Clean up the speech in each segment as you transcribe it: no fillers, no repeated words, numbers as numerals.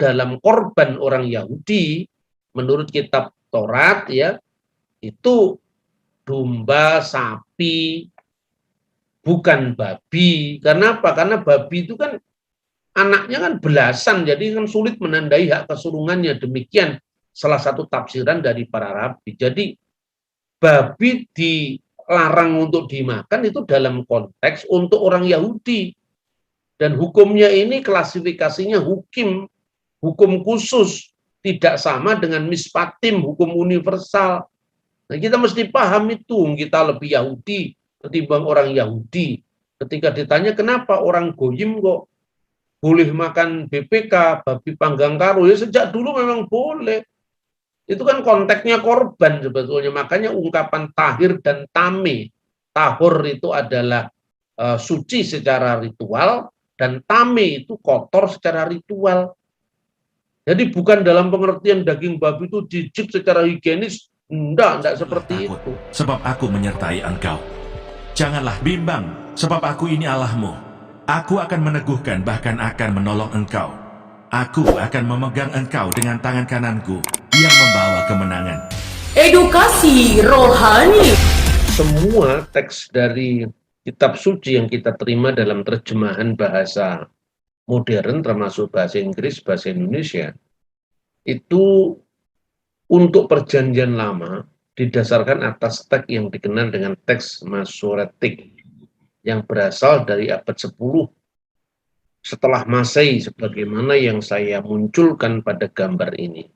dalam korban orang Yahudi menurut kitab Taurat ya itu domba, sapi, bukan babi. Karena apa? Karena babi itu kan anaknya kan belasan, jadi kan sulit menandai hak kesulungannya. Demikian salah satu tafsiran dari para rabi. Jadi babi dilarang untuk dimakan itu dalam konteks untuk orang Yahudi. Dan hukumnya ini klasifikasinya hukum khusus. Tidak sama dengan mispatim, hukum universal. Nah, kita mesti paham itu, kita lebih Yahudi ketimbang orang Yahudi. Ketika ditanya kenapa orang Goyim kok boleh makan BPK, babi panggang karo, ya sejak dulu memang boleh. Itu kan konteksnya korban sebetulnya, makanya ungkapan tahir dan tame. Tahur itu adalah suci secara ritual, dan tame itu kotor secara ritual. Jadi bukan dalam pengertian daging babi itu jijik secara higienis, enggak seperti takut, itu. sebab aku menyertai engkau. Janganlah bimbang, sebab aku ini Allahmu. Aku akan meneguhkan, bahkan akan menolong engkau. Aku akan memegang engkau dengan tangan kananku yang membawa kemenangan. Edukasi rohani. Semua teks dari kitab suci yang kita terima dalam terjemahan bahasa modern, termasuk bahasa Inggris, bahasa Indonesia, itu untuk perjanjian lama didasarkan atas teks yang dikenal dengan teks Masoretik yang berasal dari abad 10 setelah Masehi, sebagaimana yang saya munculkan pada gambar ini.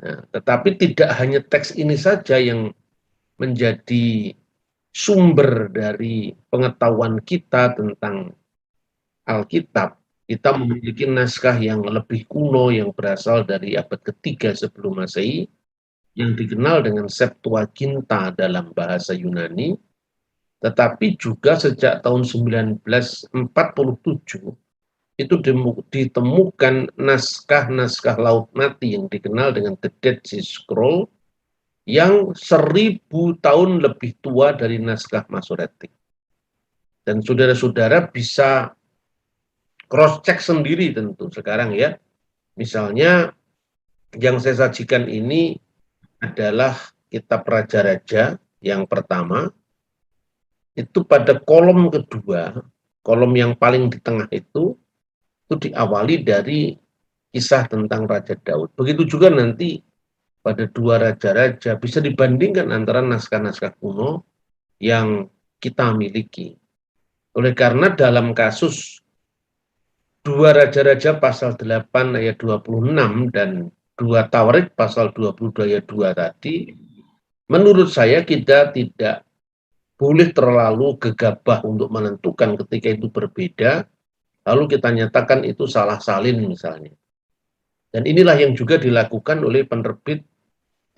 Nah, tetapi tidak hanya teks ini saja yang menjadi sumber dari pengetahuan kita tentang Alkitab. Kita memiliki naskah yang lebih kuno yang berasal dari abad ketiga sebelum Masehi, yang dikenal dengan Septuaginta dalam bahasa Yunani, tetapi juga sejak tahun 1947 itu ditemukan naskah-naskah Laut Mati yang dikenal dengan The Dead Sea Scroll yang 1000 tahun lebih tua dari naskah Masoretik. Dan saudara-saudara bisa cross-check sendiri tentu sekarang ya. Misalnya yang saya sajikan ini adalah kitab Raja-Raja yang pertama. Itu pada kolom kedua, kolom yang paling di tengah itu diawali dari kisah tentang Raja Daud. Begitu juga nanti pada dua raja-raja bisa dibandingkan antara naskah-naskah kuno yang kita miliki. Oleh karena dalam kasus dua raja-raja pasal 8 ayat 26 dan dua Tawarik pasal 22 ayat 2 tadi, menurut saya kita tidak boleh terlalu gegabah untuk menentukan ketika itu berbeda, lalu kita nyatakan itu salah salin misalnya. Dan inilah yang juga dilakukan oleh penerbit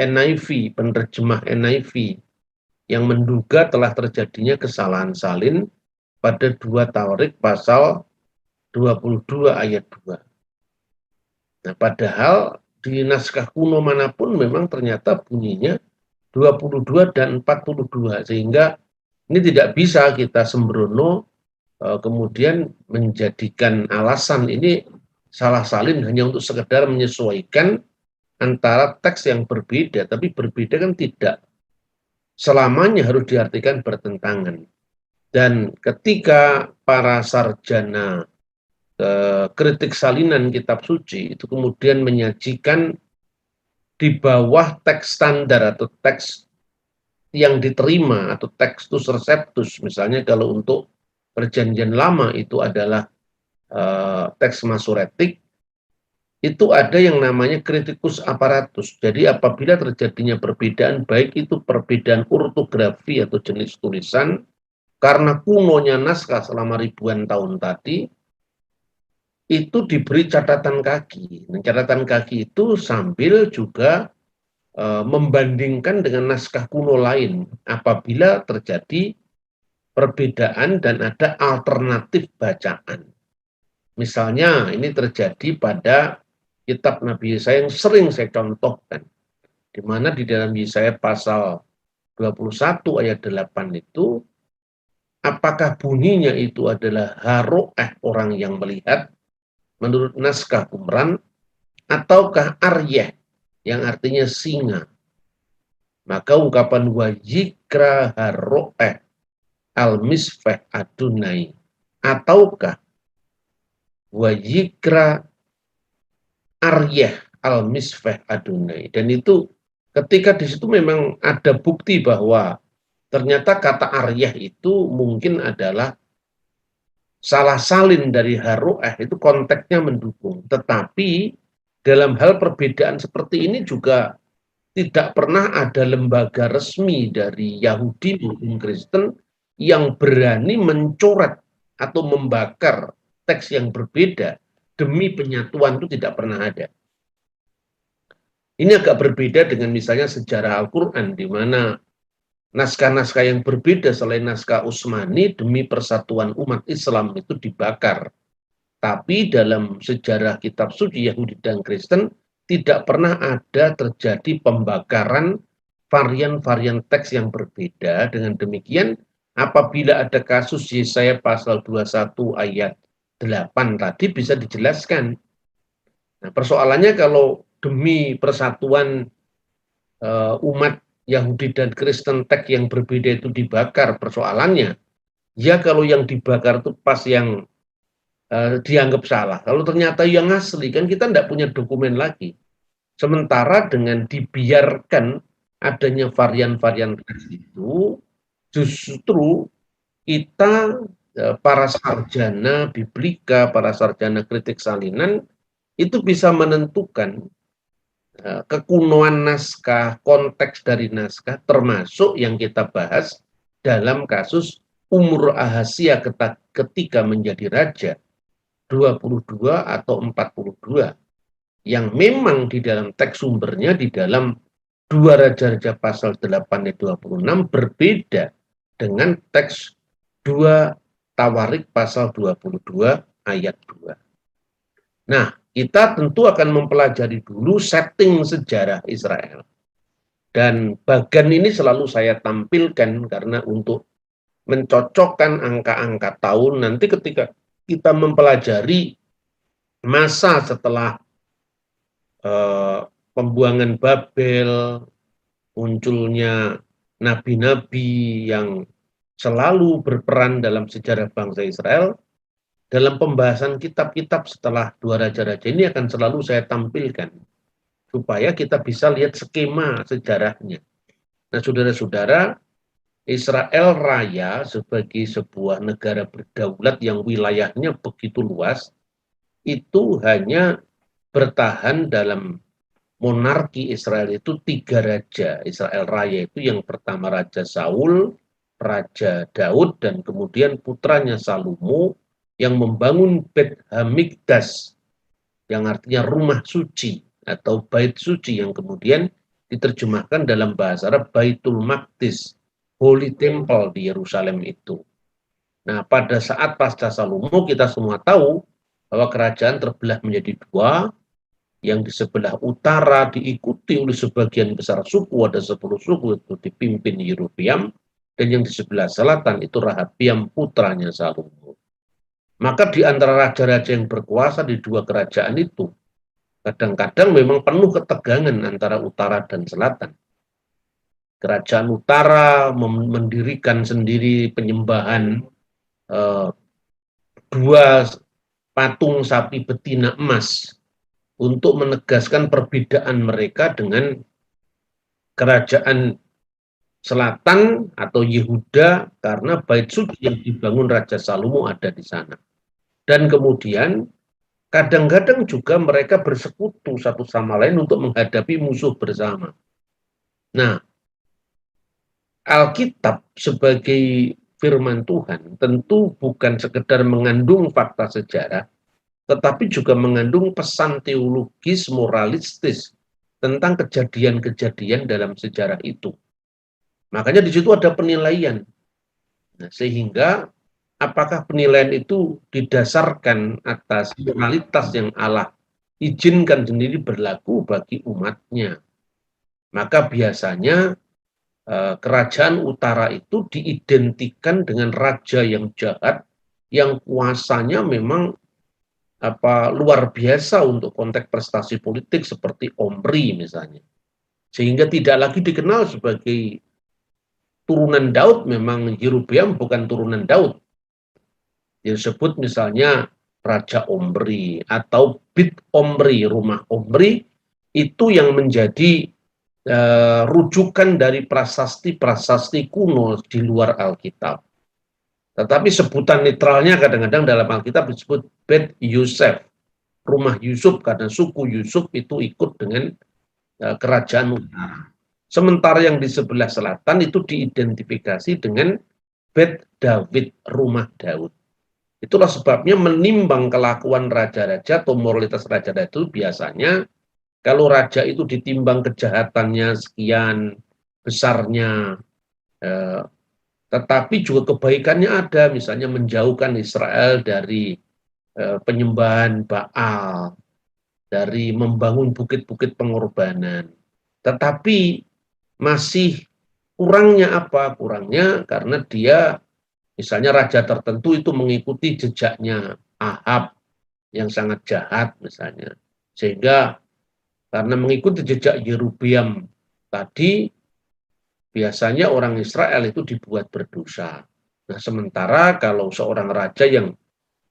NIV, penerjemah NIV, yang menduga telah terjadinya kesalahan salin pada 2 Tawarik pasal 22 ayat 2. Nah, padahal di naskah kuno manapun memang ternyata bunyinya 22 dan 42, sehingga ini tidak bisa kita sembrono kemudian menjadikan alasan ini salah salin hanya untuk sekedar menyesuaikan antara teks yang berbeda, tapi berbeda kan tidak selamanya harus diartikan bertentangan. Dan ketika para sarjana kritik salinan kitab suci itu kemudian menyajikan di bawah teks standar atau teks yang diterima atau textus receptus, misalnya kalau untuk perjanjian lama itu adalah teks Masoretik, itu ada yang namanya kritikus aparatus. Jadi apabila terjadinya perbedaan, baik itu perbedaan ortografi atau jenis tulisan, karena kunonya naskah selama ribuan tahun tadi, itu diberi catatan kaki. Nah, catatan kaki itu sambil juga membandingkan dengan naskah kuno lain apabila terjadi perbedaan dan ada alternatif bacaan. Misalnya ini terjadi pada kitab Nabi Yesaya yang sering saya contohkan, di mana di dalam Yesaya pasal 21 ayat 8 itu, apakah bunyinya itu adalah haro'eh orang yang melihat, menurut naskah Qumran, ataukah Aryeh yang artinya singa. Maka ungkapan wajikra haro'eh al-misfeh adunai, ataukah wajikra Aryeh al-misfeh adunai. Dan itu ketika di situ memang ada bukti bahwa ternyata kata Aryeh itu mungkin adalah salah salin dari haro'eh, itu konteksnya mendukung. Tetapi dalam hal perbedaan seperti ini juga tidak pernah ada lembaga resmi dari Yahudi maupun Kristen yang berani mencoret atau membakar teks yang berbeda demi penyatuan, itu tidak pernah ada. Ini agak berbeda dengan misalnya sejarah Al-Quran, di mana naskah-naskah yang berbeda selain naskah Utsmani demi persatuan umat Islam itu dibakar. Tapi dalam sejarah kitab suci Yahudi dan Kristen tidak pernah ada terjadi pembakaran varian-varian teks yang berbeda. Dengan demikian, apabila ada kasus Yesaya pasal 21 ayat 8 tadi bisa dijelaskan. Nah, persoalannya kalau demi persatuan umat Yahudi dan Kristen, teks yang berbeda itu dibakar, persoalannya ya kalau yang dibakar itu pas yang dianggap salah. Kalau ternyata yang asli, kan kita tidak punya dokumen lagi. Sementara dengan dibiarkan adanya varian-varian teks itu, justru kita, para sarjana biblika, para sarjana kritik salinan, itu bisa menentukan kekunoan naskah, konteks dari naskah, termasuk yang kita bahas dalam kasus umur Ahazia ketika menjadi raja, 22 atau 42, yang memang di dalam teks sumbernya di dalam 2 Raja-Raja pasal 8 ayat 26 berbeda dengan teks 2 Tawarik pasal 22 ayat 2. Nah, kita tentu akan mempelajari dulu setting sejarah Israel. Dan bagian ini selalu saya tampilkan karena untuk mencocokkan angka-angka tahun nanti ketika kita mempelajari masa setelah pembuangan Babel, munculnya nabi-nabi yang selalu berperan dalam sejarah bangsa Israel. Dalam pembahasan kitab-kitab setelah 2 Raja-Raja ini akan selalu saya tampilkan supaya kita bisa lihat skema sejarahnya. Nah, saudara-saudara, Israel Raya sebagai sebuah negara berdaulat yang wilayahnya begitu luas, itu hanya bertahan dalam monarki Israel itu 3 raja. Israel Raya itu yang pertama Raja Saul, Raja Daud, dan kemudian putranya Salomo yang membangun Bet Hamikdash, yang artinya rumah suci atau bait suci, yang kemudian diterjemahkan dalam bahasa Arab Baitul Maqdis, Holy Temple di Yerusalem itu. Nah, pada saat pasca Salomo kita semua tahu bahwa kerajaan terbelah menjadi 2, yang di sebelah utara diikuti oleh sebagian besar suku, ada 10 suku itu dipimpin Yerobeam, dan yang di sebelah selatan itu Rahabiam putranya Salomo. Maka di antara raja-raja yang berkuasa di 2 kerajaan itu, kadang-kadang memang penuh ketegangan antara utara dan selatan. Kerajaan utara mendirikan sendiri penyembahan 2 patung sapi betina emas untuk menegaskan perbedaan mereka dengan kerajaan selatan atau Yehuda, karena bait suci yang dibangun Raja Salomo ada di sana. Dan kemudian kadang-kadang juga mereka bersekutu satu sama lain untuk menghadapi musuh bersama. Nah, Alkitab sebagai firman Tuhan tentu bukan sekedar mengandung fakta sejarah, tetapi juga mengandung pesan teologis moralistis tentang kejadian-kejadian dalam sejarah itu. Makanya di situ ada penilaian. Nah, sehingga apakah penilaian itu didasarkan atas moralitas yang Allah izinkan sendiri berlaku bagi umatnya. Maka biasanya kerajaan utara itu diidentikan dengan raja yang jahat, yang kuasanya memang luar biasa untuk konteks prestasi politik seperti Omri misalnya. Sehingga tidak lagi dikenal sebagai turunan Daud, memang Yerobeam bukan turunan Daud. Disebut misalnya Raja Omri atau Bit Omri, rumah Omri, itu yang menjadi rujukan dari prasasti-prasasti kuno di luar Alkitab. Tetapi sebutan netralnya kadang-kadang dalam Alkitab disebut Bet Yosef, rumah Yusuf, karena suku Yusuf itu ikut dengan kerajaan utara. Sementara yang di sebelah selatan itu diidentifikasi dengan Bet David, rumah Daud. Itulah sebabnya menimbang kelakuan raja-raja atau moralitas raja-raja itu biasanya kalau raja itu ditimbang kejahatannya sekian besarnya, tetapi juga kebaikannya ada, misalnya menjauhkan Israel dari penyembahan Baal, dari membangun bukit-bukit pengorbanan. Tetapi masih kurangnya apa? Kurangnya karena dia misalnya raja tertentu itu mengikuti jejaknya Ahab yang sangat jahat misalnya. Sehingga karena mengikuti jejak Yerobeam tadi, biasanya orang Israel itu dibuat berdosa. Nah, sementara kalau seorang raja yang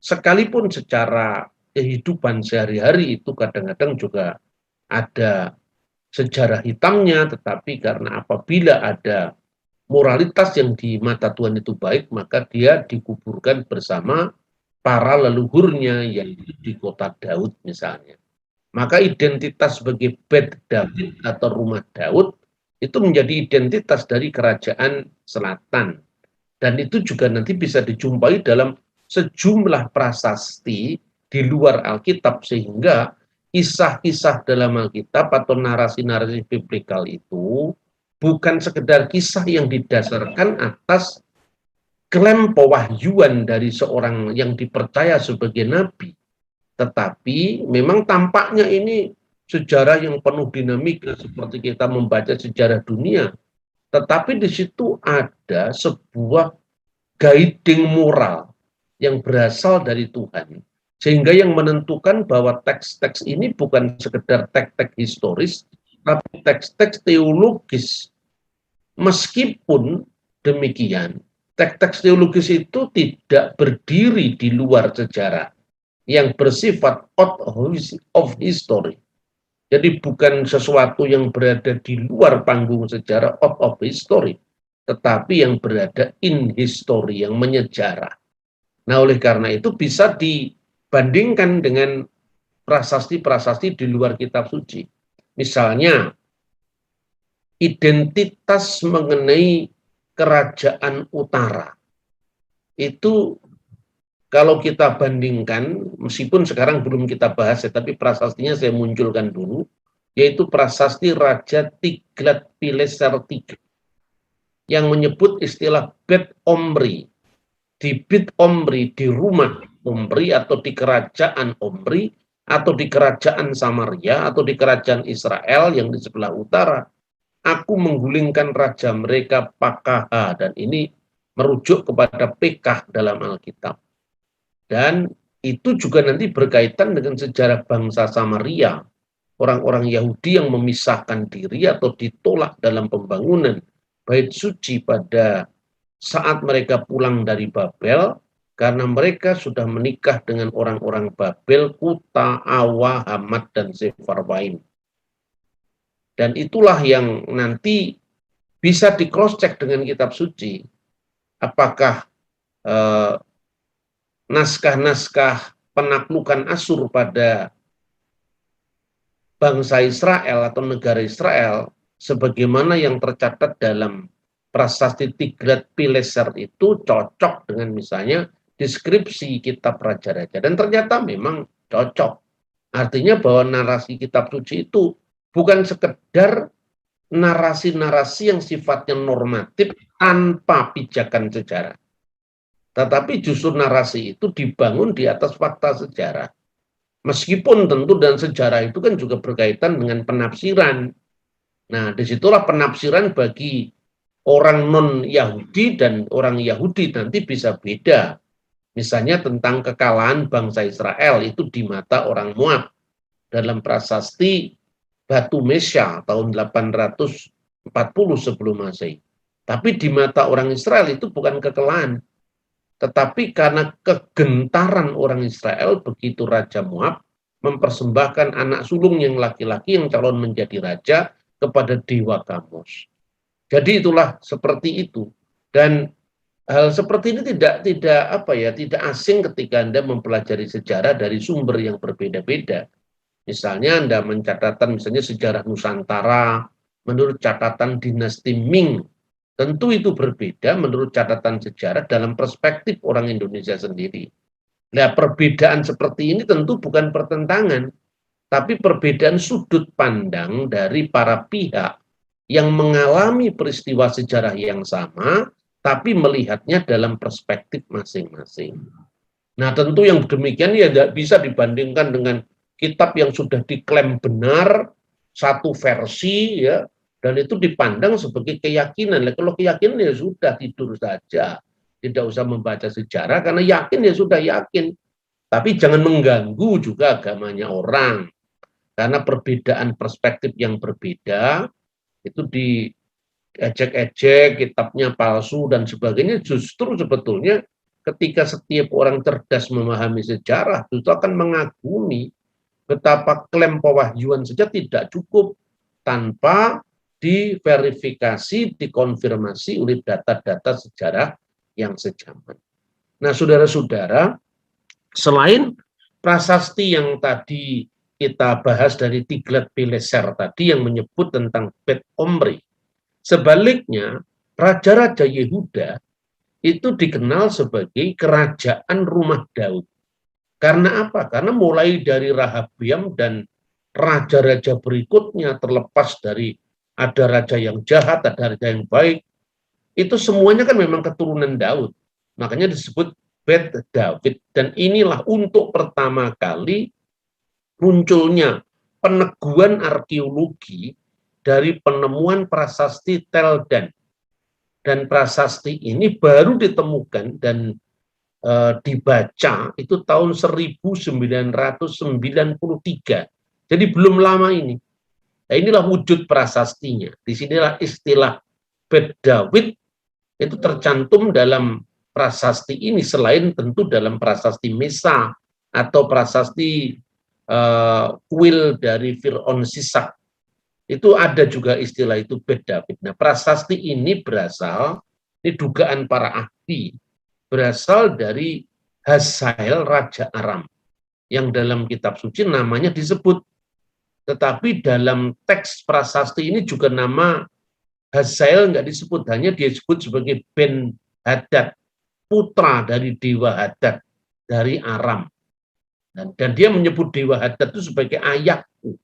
sekalipun secara kehidupan sehari-hari itu kadang-kadang juga ada sejarah hitamnya, tetapi karena apabila ada moralitas yang di mata Tuhan itu baik, maka dia dikuburkan bersama para leluhurnya yang di kota Daud misalnya. Maka identitas sebagai Bet David atau rumah Daud itu menjadi identitas dari kerajaan selatan. Dan itu juga nanti bisa dijumpai dalam sejumlah prasasti di luar Alkitab, sehingga kisah-kisah dalam Alkitab atau narasi-narasi biblikal itu bukan sekedar kisah yang didasarkan atas klaim pewahyuan dari seorang yang dipercaya sebagai nabi, tetapi memang tampaknya ini sejarah yang penuh dinamika seperti kita membaca sejarah dunia, tetapi di situ ada sebuah guiding moral yang berasal dari Tuhan, sehingga yang menentukan bahwa teks-teks ini bukan sekedar teks-teks historis, tapi teks-teks teologis. Meskipun demikian, teks-teks teologis itu tidak berdiri di luar sejarah yang bersifat out of history. Jadi bukan sesuatu yang berada di luar panggung sejarah out of history, tetapi yang berada in history, yang menyejarah. Nah, oleh karena itu bisa dibandingkan dengan prasasti-prasasti di luar kitab suci. Misalnya, identitas mengenai kerajaan utara. Itu kalau kita bandingkan, meskipun sekarang belum kita bahas ya, tapi prasastinya saya munculkan dulu, yaitu prasasti Raja Tiglat-Pileser III, yang menyebut istilah Bet Omri. Di Bet Omri, di rumah Omri, atau di kerajaan Omri, atau di kerajaan Samaria, atau di kerajaan Israel yang di sebelah utara, aku menggulingkan raja mereka Pakaha, dan ini merujuk kepada Pekah dalam Alkitab. Dan itu juga nanti berkaitan dengan sejarah bangsa Samaria, orang-orang Yahudi yang memisahkan diri atau ditolak dalam pembangunan bait suci pada saat mereka pulang dari Babel, karena mereka sudah menikah dengan orang-orang Babel, Kuta, Awa, Hamat, dan Sefarwaim. Dan itulah yang nanti bisa di cross check dengan kitab suci. Apakah naskah-naskah penaklukan Asyur pada bangsa Israel atau negara Israel sebagaimana yang tercatat dalam prasasti Tiglat-Pileser itu cocok dengan misalnya deskripsi kitab raja-raja, dan ternyata memang cocok. Artinya bahwa narasi kitab suci itu bukan sekedar narasi-narasi yang sifatnya normatif tanpa pijakan sejarah, tetapi justru narasi itu dibangun di atas fakta sejarah. Meskipun tentu dan sejarah itu kan juga berkaitan dengan penafsiran. Nah, disitulah penafsiran bagi orang non-Yahudi dan orang Yahudi nanti bisa beda. Misalnya tentang kekalahan bangsa Israel itu di mata orang Moab dalam prasasti Batu Mesya tahun 840 sebelum Masehi. Tapi di mata orang Israel itu bukan kekalahan, tetapi karena kegentaran orang Israel begitu Raja Moab mempersembahkan anak sulung yang laki-laki yang calon menjadi raja kepada dewa Kamos. Jadi itulah seperti itu. Dan hal seperti ini tidak asing ketika Anda mempelajari sejarah dari sumber yang berbeda-beda. Misalnya Anda mencatatkan misalnya sejarah Nusantara menurut catatan dinasti Ming. Tentu itu berbeda menurut catatan sejarah dalam perspektif orang Indonesia sendiri. Nah, perbedaan seperti ini tentu bukan pertentangan, tapi perbedaan sudut pandang dari para pihak yang mengalami peristiwa sejarah yang sama, tapi melihatnya dalam perspektif masing-masing. Nah, tentu yang demikian ya tidak bisa dibandingkan dengan kitab yang sudah diklaim benar, satu versi, ya, dan itu dipandang sebagai keyakinan. Kalau keyakinan ya sudah tidur saja, tidak usah membaca sejarah karena yakin ya sudah yakin. Tapi jangan mengganggu juga agamanya orang, karena perbedaan perspektif yang berbeda itu diejek-ejek, kitabnya palsu dan sebagainya. Justru sebetulnya ketika setiap orang cerdas memahami sejarah, justru akan mengagumi betapa klaim pewahyuan saja tidak cukup tanpa diverifikasi, dikonfirmasi oleh data-data sejarah yang sejaman. Nah, saudara-saudara, selain prasasti yang tadi kita bahas dari Tiglat-Pileser tadi yang menyebut tentang Bet Omri, sebaliknya raja-raja Yehuda itu dikenal sebagai kerajaan rumah Daud. Karena apa? Karena mulai dari Rahabiam dan raja-raja berikutnya, terlepas dari ada raja yang jahat, ada raja yang baik, itu semuanya kan memang keturunan Daud. Makanya disebut Bet David. Dan inilah untuk pertama kali munculnya peneguhan arkeologi dari penemuan prasasti Tel Dan. Dan prasasti ini baru ditemukan dan dibaca itu tahun 1993. Jadi belum lama ini. Nah, inilah wujud prasastinya. Disinilah istilah Bet David itu tercantum dalam prasasti ini, selain tentu dalam prasasti Mesa atau prasasti kuil dari Fir'aun Sisak. Itu ada juga istilah itu Bet David. Nah, prasasti ini berasal, ini dugaan para ahli, berasal dari Hazael Raja Aram yang dalam kitab suci namanya disebut. Tetapi dalam teks prasasti ini juga nama Hazael nggak disebut, hanya dia disebut sebagai Ben Hadad, putra dari Dewa Hadad dari Aram. Dan dia menyebut Dewa Hadad itu sebagai ayahku,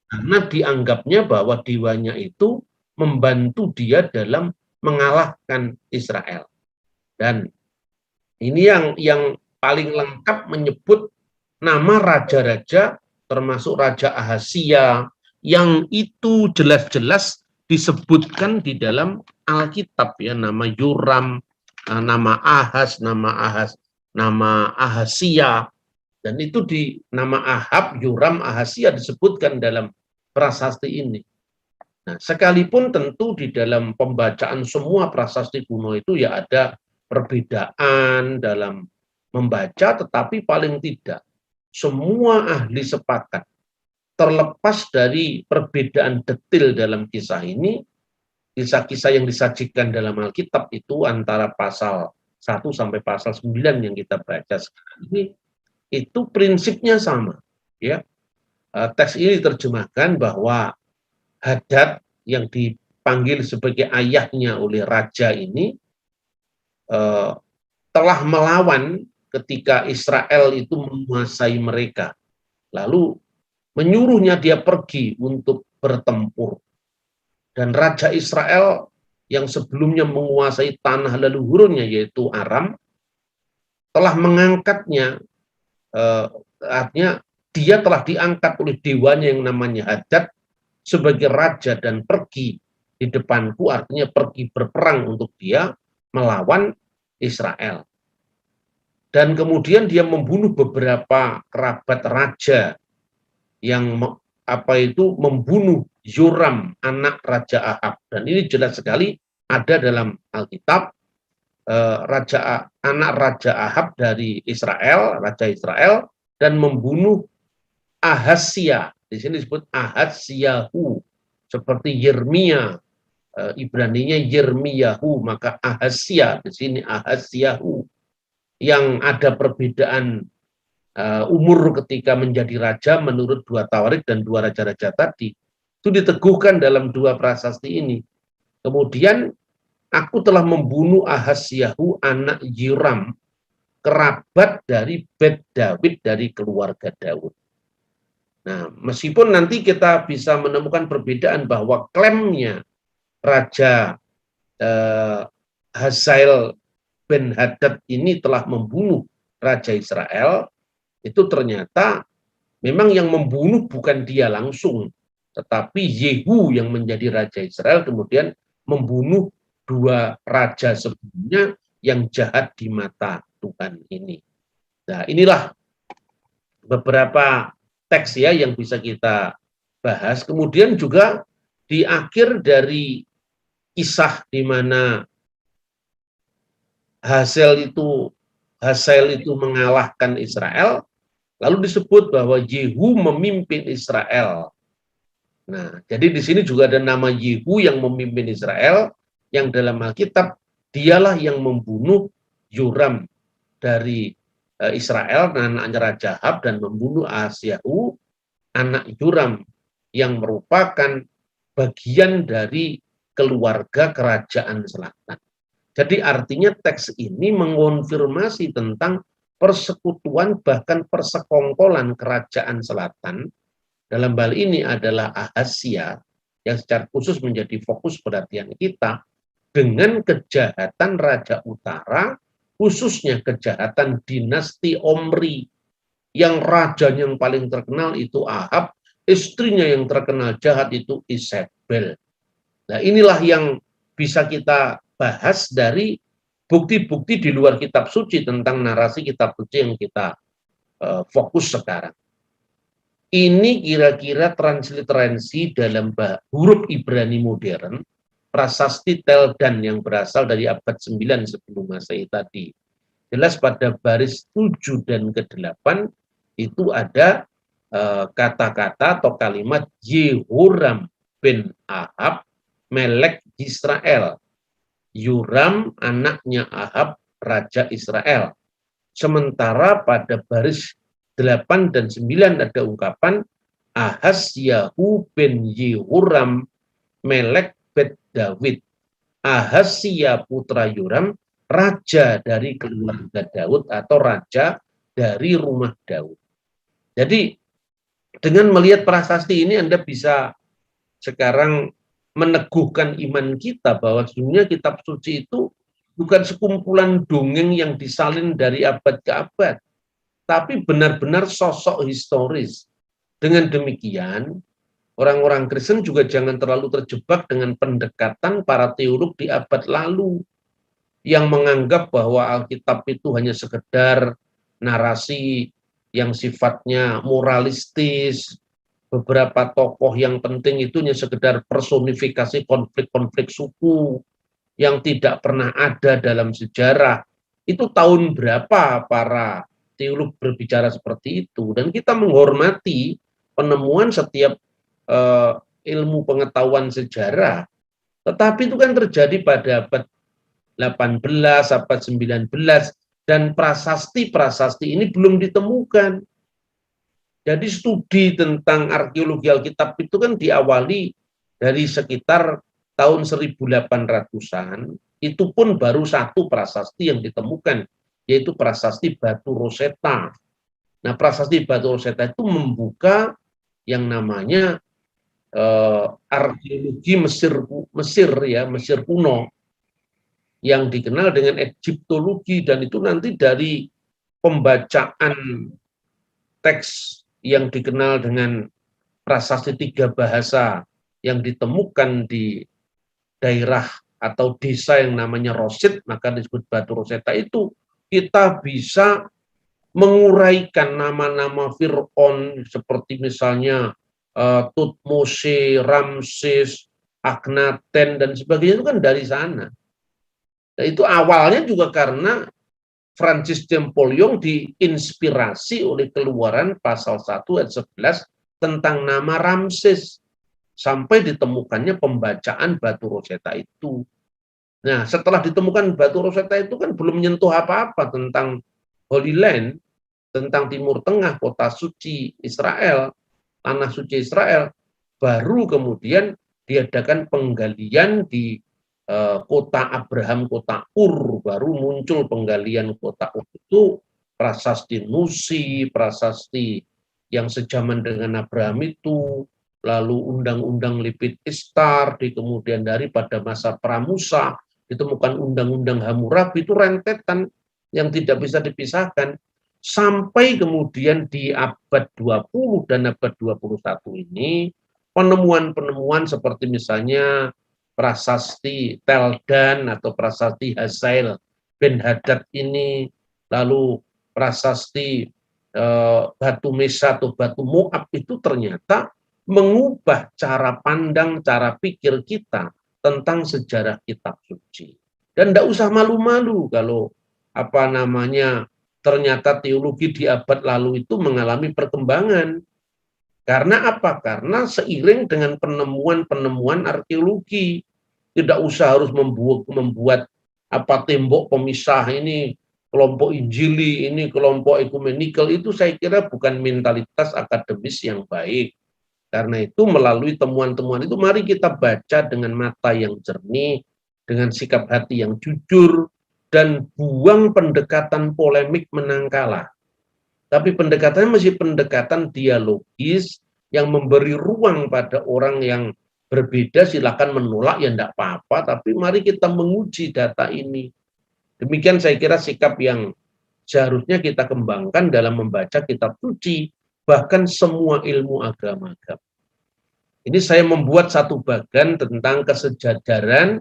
karena dianggapnya bahwa dewanya itu membantu dia dalam mengalahkan Israel. Dan ini yang paling lengkap menyebut nama raja-raja, termasuk Raja Ahazia, yang itu jelas-jelas disebutkan di dalam Alkitab, ya, nama Yoram, nama Ahaz, nama Ahazia, dan itu di nama Ahab, Yoram, Ahazia disebutkan dalam prasasti ini. Nah, sekalipun tentu di dalam pembacaan semua prasasti kuno itu ya ada perbedaan dalam membaca, tetapi paling tidak semua ahli sepakat, terlepas dari perbedaan detil dalam kisah ini, kisah-kisah yang disajikan dalam Alkitab itu antara pasal 1 sampai pasal 9 yang kita baca sekarang ini, itu prinsipnya sama. Ya. Teks ini diterjemahkan bahwa Hadad yang dipanggil sebagai ayahnya oleh raja ini telah melawan ketika Israel itu menguasai mereka. Lalu menyuruhnya dia pergi untuk bertempur. Dan Raja Israel yang sebelumnya menguasai tanah leluhurnya yaitu Aram, telah mengangkatnya, artinya dia telah diangkat oleh dewanya yang namanya Hadad sebagai raja dan pergi di depanku, artinya pergi berperang untuk dia melawan Israel. dan kemudian dia membunuh beberapa kerabat raja yang membunuh Yoram anak Raja Ahab. Dan ini jelas sekali ada dalam Alkitab, anak Raja Ahab dari Israel, Raja Israel, dan membunuh Ahazia. Di sini disebut Ahazyahu, seperti Yeremia, Ibraninya Yermiyahu, maka Ahazia di sini Ahazyahu, yang ada perbedaan umur ketika menjadi raja menurut 2 Tawarik dan 2 raja-raja tadi. Itu diteguhkan dalam 2 prasasti ini. Kemudian, aku telah membunuh Ahazyahu anak Yoram, kerabat dari Bet Daud, dari keluarga Daud. Nah, meskipun nanti kita bisa menemukan perbedaan bahwa klaimnya Raja Hazael Ben Hadad ini telah membunuh Raja Israel, itu ternyata memang yang membunuh bukan dia langsung, tetapi Yehu yang menjadi Raja Israel kemudian membunuh 2 raja sebelumnya yang jahat di mata Tuhan ini. Nah, inilah beberapa teks ya yang bisa kita bahas. Kemudian juga di akhir dari kisah di mana Hazael itu mengalahkan Israel, lalu disebut bahwa Yehu memimpin Israel. Nah, jadi di sini juga ada nama Yehu yang memimpin Israel, yang dalam Alkitab dialah yang membunuh Yoram dari Israel, anaknya Raja Ahab, dan membunuh Ahazyahu, anak Yoram, yang merupakan bagian dari keluarga kerajaan selatan. Jadi artinya teks ini mengonfirmasi tentang persekutuan bahkan persekongkolan kerajaan selatan. Dalam hal ini adalah Ahazia yang secara khusus menjadi fokus perhatian kita, dengan kejahatan Raja Utara, khususnya kejahatan dinasti Omri, yang rajanya yang paling terkenal itu Ahab, istrinya yang terkenal jahat itu Isabel. Nah, inilah yang bisa kita bahas dari bukti-bukti di luar kitab suci tentang narasi kitab suci yang kita fokus sekarang. Ini kira-kira transliterasi dalam huruf Ibrani modern, prasasti Teldan yang berasal dari abad 9 sebelum Masehi tadi. Jelas pada baris 7 dan ke-8 itu ada kata-kata atau kalimat Yehoram bin Ahab melek Israel. Yoram anaknya Ahab Raja Israel. Sementara pada baris 8 dan 9 ada ungkapan Ahazyahu bin Yehoram melek Bet Daud. Ahazia putra Yoram, raja dari keluarga Daud atau raja dari rumah Daud. Jadi dengan melihat prasasti ini Anda bisa sekarang meneguhkan iman kita bahwa sesungguhnya kitab suci itu bukan sekumpulan dongeng yang disalin dari abad ke abad, tapi benar-benar sosok historis. Dengan demikian, orang-orang Kristen juga jangan terlalu terjebak dengan pendekatan para teolog di abad lalu yang menganggap bahwa Alkitab itu hanya sekedar narasi yang sifatnya moralistis, beberapa tokoh yang penting itu hanya sekedar personifikasi konflik-konflik suku yang tidak pernah ada dalam sejarah. Itu tahun berapa para teolog berbicara seperti itu, dan kita menghormati penemuan setiap ilmu pengetahuan sejarah, tetapi itu kan terjadi pada abad 18, abad 19, dan prasasti-prasasti ini belum ditemukan. Jadi studi tentang arkeologi Alkitab itu kan diawali dari sekitar tahun 1800-an, itu pun baru 1 prasasti yang ditemukan, yaitu prasasti Batu Rosetta. Nah, prasasti Batu Rosetta itu membuka yang namanya arkeologi Mesir kuno, yang dikenal dengan Egyptologi, dan itu nanti dari pembacaan teks yang dikenal dengan prasasti 3 bahasa yang ditemukan di daerah atau desa yang namanya Rosit, maka disebut Batu Rosetta, itu kita bisa menguraikan nama-nama Fir'aun seperti misalnya Tutmose, Ramses, Akhenaten dan sebagainya itu kan dari sana. Nah, itu awalnya juga karena Francis Champollion diinspirasi oleh Keluaran pasal 1 ayat 11 tentang nama Ramses sampai ditemukannya pembacaan batu Rosetta itu. Nah, setelah ditemukan batu Rosetta itu kan belum menyentuh apa-apa tentang Holy Land, tentang Timur Tengah, kota suci Israel, tanah suci Israel. Baru kemudian diadakan penggalian di kota Abraham, kota Ur, baru muncul penggalian kota Ur itu prasasti Nusi, prasasti yang sejaman dengan Abraham itu, lalu undang-undang Lipit Ishtar, di kemudian dari pada masa Pramusa, ditemukan undang-undang Hammurabi, itu rentetan yang tidak bisa dipisahkan. Sampai kemudian di abad 20 dan abad 21 ini, penemuan-penemuan seperti misalnya prasasti Teldan atau prasasti Hazael bin Hadad ini, lalu prasasti Batu Mesa atau Batu Moab itu ternyata mengubah cara pandang, cara pikir kita tentang sejarah kitab suci. Dan tidak usah malu-malu kalau ternyata teologi di abad lalu itu mengalami perkembangan. Karena apa? Karena seiring dengan penemuan-penemuan arkeologi, tidak usah harus membuat tembok pemisah, ini kelompok Injili, ini kelompok ekumenikal, itu saya kira bukan mentalitas akademis yang baik. Karena itu melalui temuan-temuan itu mari kita baca dengan mata yang jernih, dengan sikap hati yang jujur, dan buang pendekatan polemik menang kalah. Tapi pendekatannya masih pendekatan dialogis yang memberi ruang pada orang yang berbeda, silakan menolak ya enggak apa-apa, tapi mari kita menguji data ini. Demikian saya kira sikap yang seharusnya kita kembangkan dalam membaca kitab suci, bahkan semua ilmu agama. Ini saya membuat satu bagan tentang kesejadaran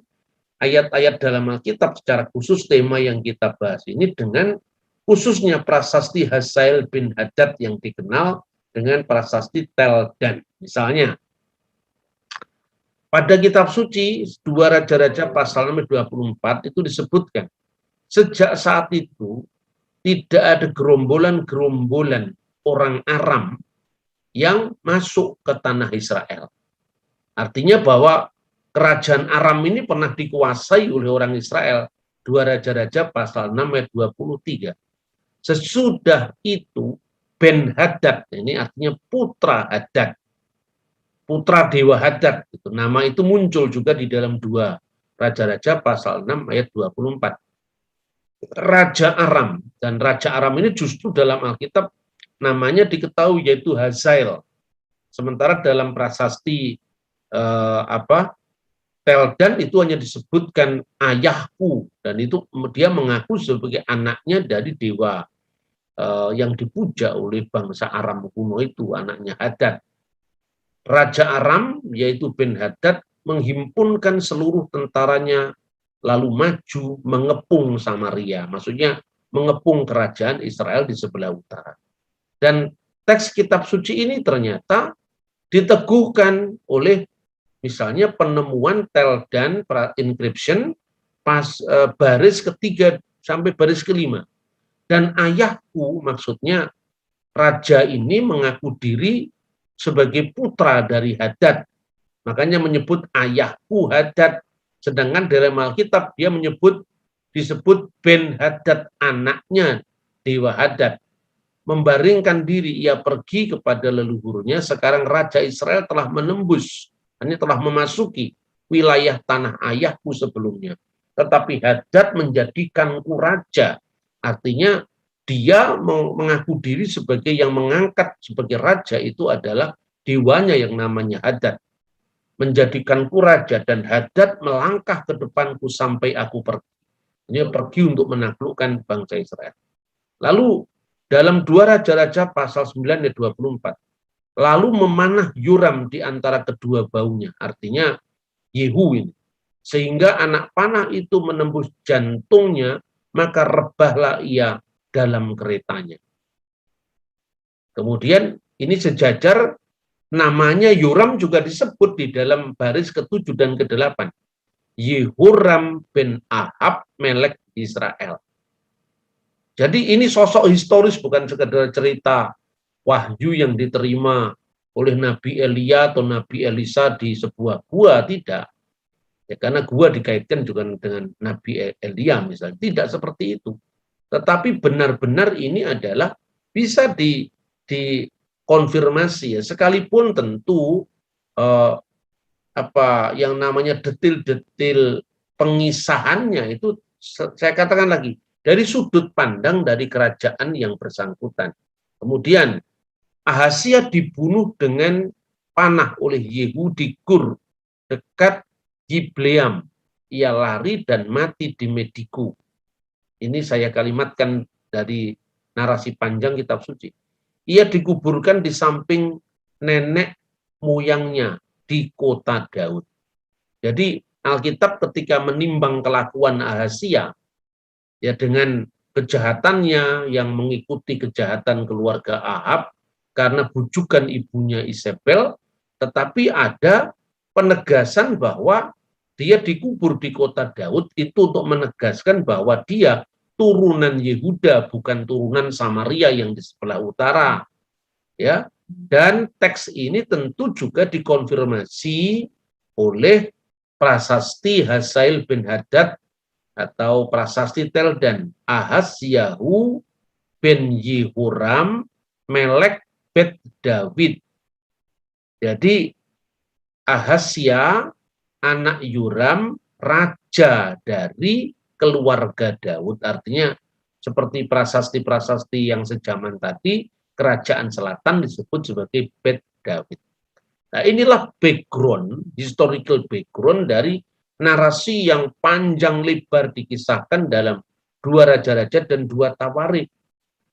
ayat-ayat dalam Alkitab, secara khusus tema yang kita bahas ini dengan khususnya prasasti Hazael bin Hadad yang dikenal dengan prasasti Teldan. Misalnya, pada kitab suci, 2 Raja-Raja pasal nomor 24 itu disebutkan, sejak saat itu tidak ada gerombolan-gerombolan orang Aram yang masuk ke tanah Israel. Artinya bahwa kerajaan Aram ini pernah dikuasai oleh orang Israel. 2 Raja-Raja pasal 6 ayat 23. Sesudah itu Ben Hadad, ini artinya putra Hadad, putra Dewa Hadad, itu nama itu muncul juga di dalam 2 Raja-Raja pasal 6 ayat 24. Raja Aram, dan Raja Aram ini justru dalam Alkitab namanya diketahui yaitu Hazael. Sementara dalam prasasti Teldan itu hanya disebutkan ayahku, dan itu dia mengaku sebagai anaknya dari dewa yang dipuja oleh bangsa Aram kuno itu, anaknya Hadad. Raja Aram yaitu Ben Hadad menghimpunkan seluruh tentaranya lalu maju mengepung Samaria, maksudnya mengepung kerajaan Israel di sebelah utara. Dan teks kitab suci ini ternyata diteguhkan oleh misalnya penemuan Teldan inscription pas baris ketiga sampai baris kelima. Dan ayahku, maksudnya raja ini mengaku diri sebagai putra dari Hadad. Makanya menyebut ayahku Hadad. Sedangkan dalam Alkitab dia disebut Ben Hadad, anaknya Dewa Hadad. Membaringkan diri, ia pergi kepada leluhurnya. Sekarang Raja Israel telah menembus, ini telah memasuki wilayah tanah ayahku sebelumnya. Tetapi Hadad menjadikanku raja. Artinya dia mengaku diri sebagai yang mengangkat sebagai raja itu adalah dewanya yang namanya Hadad. Menjadikanku raja, dan Hadad melangkah ke depanku sampai aku pergi. Dia pergi untuk menaklukkan bangsa Israel. Lalu dalam 2 Raja-Raja pasal 9 ayat 24, lalu memanah Yoram di antara kedua baunya, artinya Yehu ini, sehingga anak panah itu menembus jantungnya maka rebahlah ia dalam keretanya. Kemudian ini sejajar, namanya Yoram juga disebut di dalam baris ke-7 dan ke-8. Yehoram bin Ahab melek Israel. Jadi ini sosok historis, bukan sekedar cerita wahyu yang diterima oleh Nabi Elia atau Nabi Elisa di sebuah gua, tidak. Ya, karena gua dikaitkan juga dengan Nabi Elia misalnya, tidak seperti itu. Tetapi benar-benar ini adalah bisa dikonfirmasi ya, sekalipun tentu yang namanya detil-detil pengisahannya itu saya katakan lagi dari sudut pandang dari kerajaan yang bersangkutan. Kemudian Ahazia dibunuh dengan panah oleh Yehu di Gur dekat Gibleam. Ia lari dan mati di Mediku. Ini saya kalimatkan dari narasi panjang kitab suci. Ia dikuburkan di samping nenek moyangnya di kota Daud. Jadi Alkitab ketika menimbang kelakuan Ahazia ya dengan kejahatannya yang mengikuti kejahatan keluarga Ahab karena bujukan ibunya Isabel, tetapi ada penegasan bahwa dia dikubur di kota Daud itu untuk menegaskan bahwa dia turunan Yehuda, bukan turunan Samaria yang di sebelah utara. Ya, dan teks ini tentu juga dikonfirmasi oleh prasasti Hazael bin Hadad atau prasasti Teldan. Ahazyahu bin Yehoram melek Bet David. Jadi Ahazia anak Yoram raja dari keluarga Daud. Artinya seperti prasasti-prasasti yang sejaman tadi, kerajaan selatan disebut sebagai Bet David. Nah, inilah background, historical background dari narasi yang panjang lebar dikisahkan dalam 2 Raja-Raja dan 2 Tawarikh.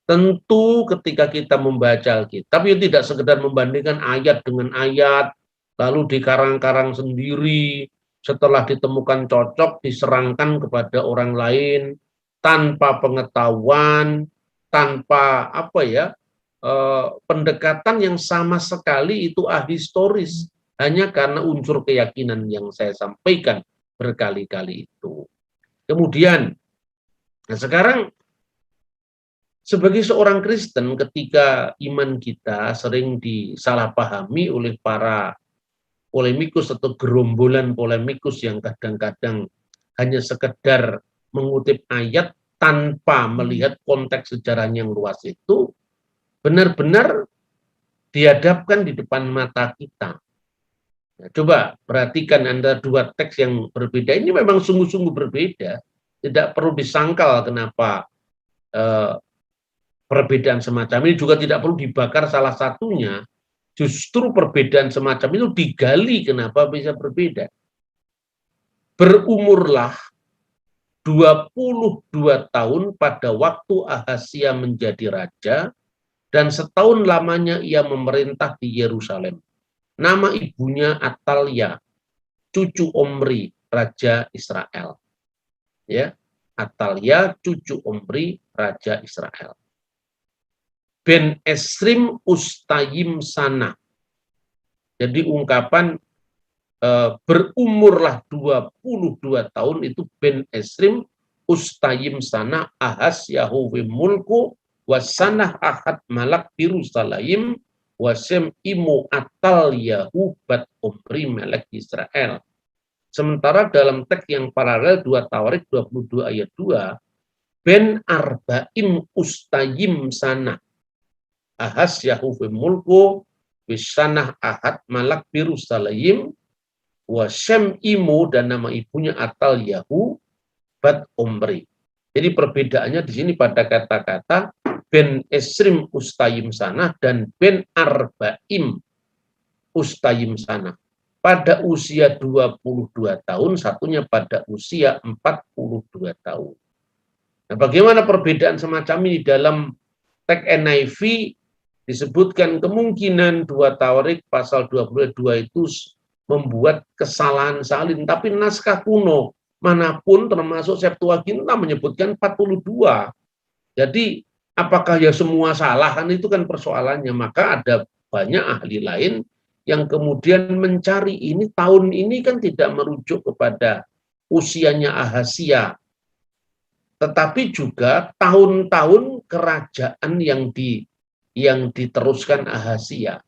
Tentu ketika kita membaca Alkitab, ya tidak sekedar membandingkan ayat dengan ayat, lalu dikarang-karang sendiri, setelah ditemukan cocok, diserangkan kepada orang lain, tanpa pengetahuan, tanpa pendekatan yang sama sekali itu ahistoris, hanya karena unsur keyakinan yang saya sampaikan berkali-kali itu. Kemudian, nah sekarang sebagai seorang Kristen, ketika iman kita sering disalahpahami oleh para polemikus atau gerombolan polemikus yang kadang-kadang hanya sekedar mengutip ayat tanpa melihat konteks sejarahnya yang luas itu, benar-benar dihadapkan di depan mata kita. Nah, coba perhatikan antara 2 teks yang berbeda. Ini memang sungguh-sungguh berbeda. Tidak perlu disangkal kenapa perbedaan semacam ini, juga tidak perlu dibakar salah satunya. Justru perbedaan semacam itu digali kenapa bisa berbeda. Berumurlah 22 tahun pada waktu Ahazia menjadi raja, dan setahun lamanya ia memerintah di Yerusalem. Nama ibunya Atalia, cucu Omri, raja Israel. Ya, Atalia, cucu Omri, raja Israel. Ben Esrim Ustayim Sana. Jadi ungkapan berumurlah 22 tahun itu Ben Esrim Ustayim Sana Ahaz Yahuwi Mulku wasanah ahad malak Yerusalem wasem imu atal yahubat Omri melek Israel. Sementara dalam teks yang paralel 2 Tawarikh 22 ayat 2, Ben Arba'im Ustayim Sana Ahaz Yahuwi Mulku wasanah ahad malak Yerusalem wasem imu, dan nama ibunya atal yahubat Omri. Jadi perbedaannya di sini pada kata-kata Ben Esrim Ustayim Sana dan Ben Arba'im Ustayim Sana. Pada usia 22 tahun, satunya pada usia 42 tahun. Nah, bagaimana perbedaan semacam ini? Dalam teks NIV disebutkan kemungkinan 2 Tawarikh pasal 22 itu membuat kesalahan salin, tapi naskah kuno manapun termasuk Septuaginta menyebutkan 42. Jadi apakah ya semua salah, kan itu kan persoalannya. Maka ada banyak ahli lain yang kemudian mencari ini, tahun ini kan tidak merujuk kepada usianya Ahazia, tetapi juga tahun-tahun kerajaan yang diteruskan Ahazia.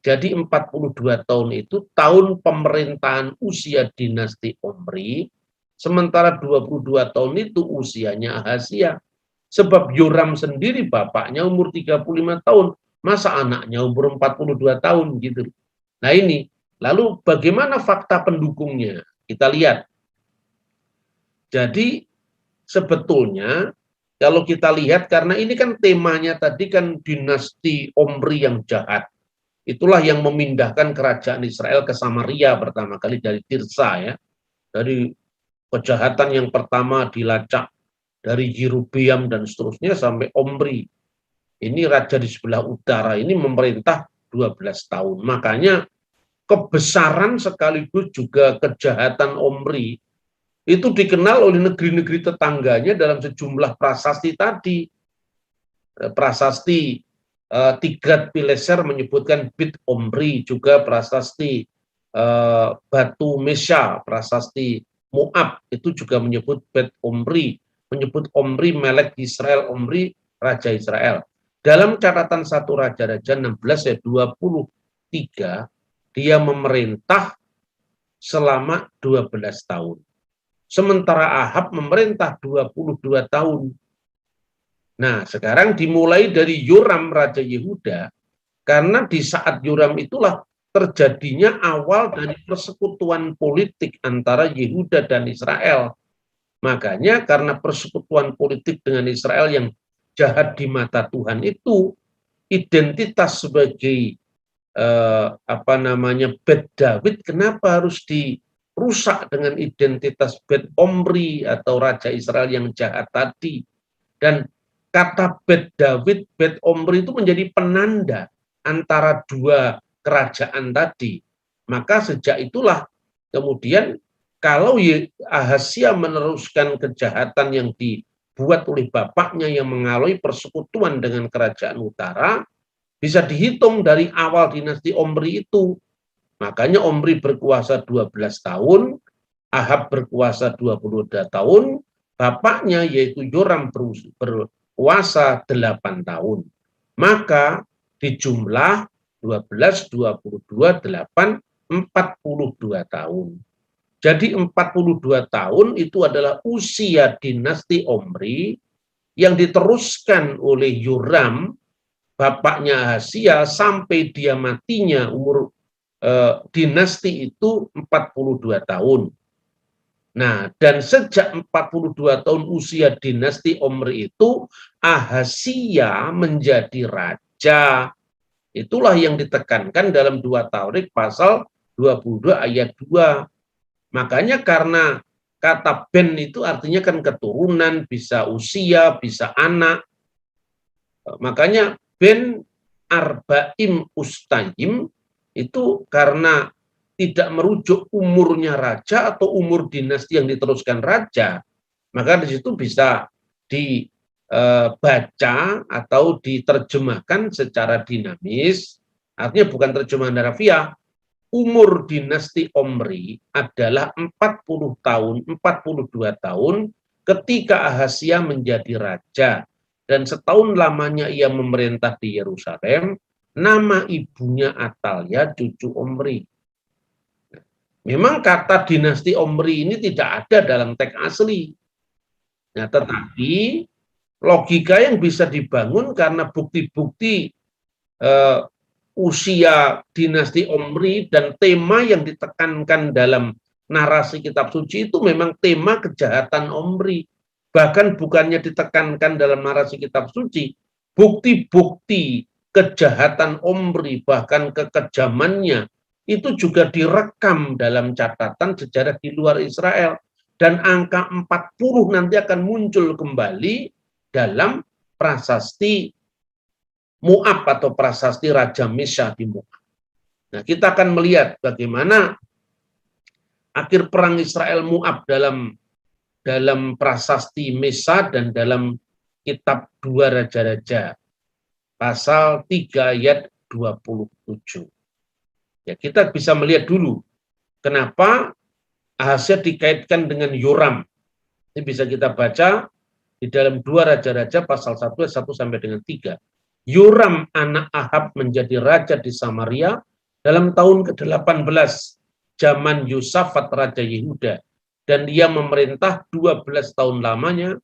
Jadi 42 tahun itu tahun pemerintahan usia dinasti Omri, sementara 22 tahun itu usianya Ahazia. Sebab Yoram sendiri bapaknya umur 35 tahun, masa anaknya umur 42 tahun gitu. Nah ini, lalu bagaimana fakta pendukungnya? Kita lihat. Jadi sebetulnya kalau kita lihat, karena ini kan temanya tadi kan dinasti Omri yang jahat. Itulah yang memindahkan kerajaan Israel ke Samaria pertama kali dari Tirsa ya. Dari kejahatan yang pertama dilacak dari Yerobeam dan seterusnya sampai Omri. Ini raja di sebelah utara ini memerintah 12 tahun. Makanya kebesaran sekaligus juga kejahatan Omri itu dikenal oleh negeri-negeri tetangganya dalam sejumlah prasasti tadi. Prasasti Tigrat Pileser menyebutkan Bit Omri, juga prasasti Batu Mesya, prasasti Moab itu juga menyebut Bet Omri, menyebut Omri Melek Israel, Omri Raja Israel. Dalam catatan 1 Raja-Raja 16 ayat 23, dia memerintah selama 12 tahun. Sementara Ahab memerintah 22 tahun. Nah, sekarang dimulai dari Yoram Raja Yehuda, karena di saat Yoram itulah terjadinya awal dari persekutuan politik antara Yehuda dan Israel. Makanya karena persekutuan politik dengan Israel yang jahat di mata Tuhan itu, identitas sebagai Bet David kenapa harus dirusak dengan identitas Bet Omri atau Raja Israel yang jahat tadi. Dan kata Bet David, Bet Omri itu menjadi penanda antara dua kerajaan tadi. Maka sejak itulah kemudian kalau Ahazia meneruskan kejahatan yang dibuat oleh bapaknya yang mengalami persekutuan dengan kerajaan utara, bisa dihitung dari awal dinasti Omri itu. Makanya Omri berkuasa 12 tahun, Ahab berkuasa 22 tahun, bapaknya yaitu Yoram berkuasa 8 tahun. Maka dijumlah 12, 22, 8, 42 tahun. Jadi 42 tahun itu adalah usia dinasti Omri yang diteruskan oleh Yoram, bapaknya Ahazia, sampai dia matinya umur dinasti itu 42 tahun. Nah, dan sejak 42 tahun usia dinasti Omri itu, Ahazia menjadi raja. Itulah yang ditekankan dalam 2 Taurik pasal 22 ayat 2. Makanya karena kata ben itu artinya kan keturunan, bisa usia, bisa anak. Makanya ben arba'im ustayim itu karena tidak merujuk umurnya raja atau umur dinasti yang diteruskan raja, maka di situ bisa dibaca atau diterjemahkan secara dinamis. Artinya bukan terjemahan harafiah. Umur dinasti Omri adalah 40 tahun, 42 tahun ketika Ahazia menjadi raja. Dan setahun lamanya ia memerintah di Yerusalem. Nama ibunya Atalia, cucu Omri. Memang kata dinasti Omri ini tidak ada dalam teks asli. Nah, tetapi logika yang bisa dibangun karena bukti-bukti usia dinasti Omri dan tema yang ditekankan dalam narasi kitab suci itu memang tema kejahatan Omri. Bahkan bukannya ditekankan dalam narasi kitab suci, bukti-bukti kejahatan Omri, bahkan kekejamannya, itu juga direkam dalam catatan sejarah di luar Israel. Dan angka 40 nanti akan muncul kembali dalam prasasti Moab atau prasasti Raja Mesya di Moab. Nah, kita akan melihat bagaimana akhir perang Israel Moab dalam dalam prasasti Mesa dan dalam kitab 2 Raja-Raja pasal 3 ayat 27. Ya, kita bisa melihat dulu kenapa Ahazia dikaitkan dengan Yoram. Ini bisa kita baca di dalam 2 Raja-Raja pasal 1 ayat 1 sampai dengan 3. Yoram anak Ahab menjadi raja di Samaria dalam tahun ke-18 zaman Yosafat Raja Yehuda, dan dia memerintah 12 tahun lamanya.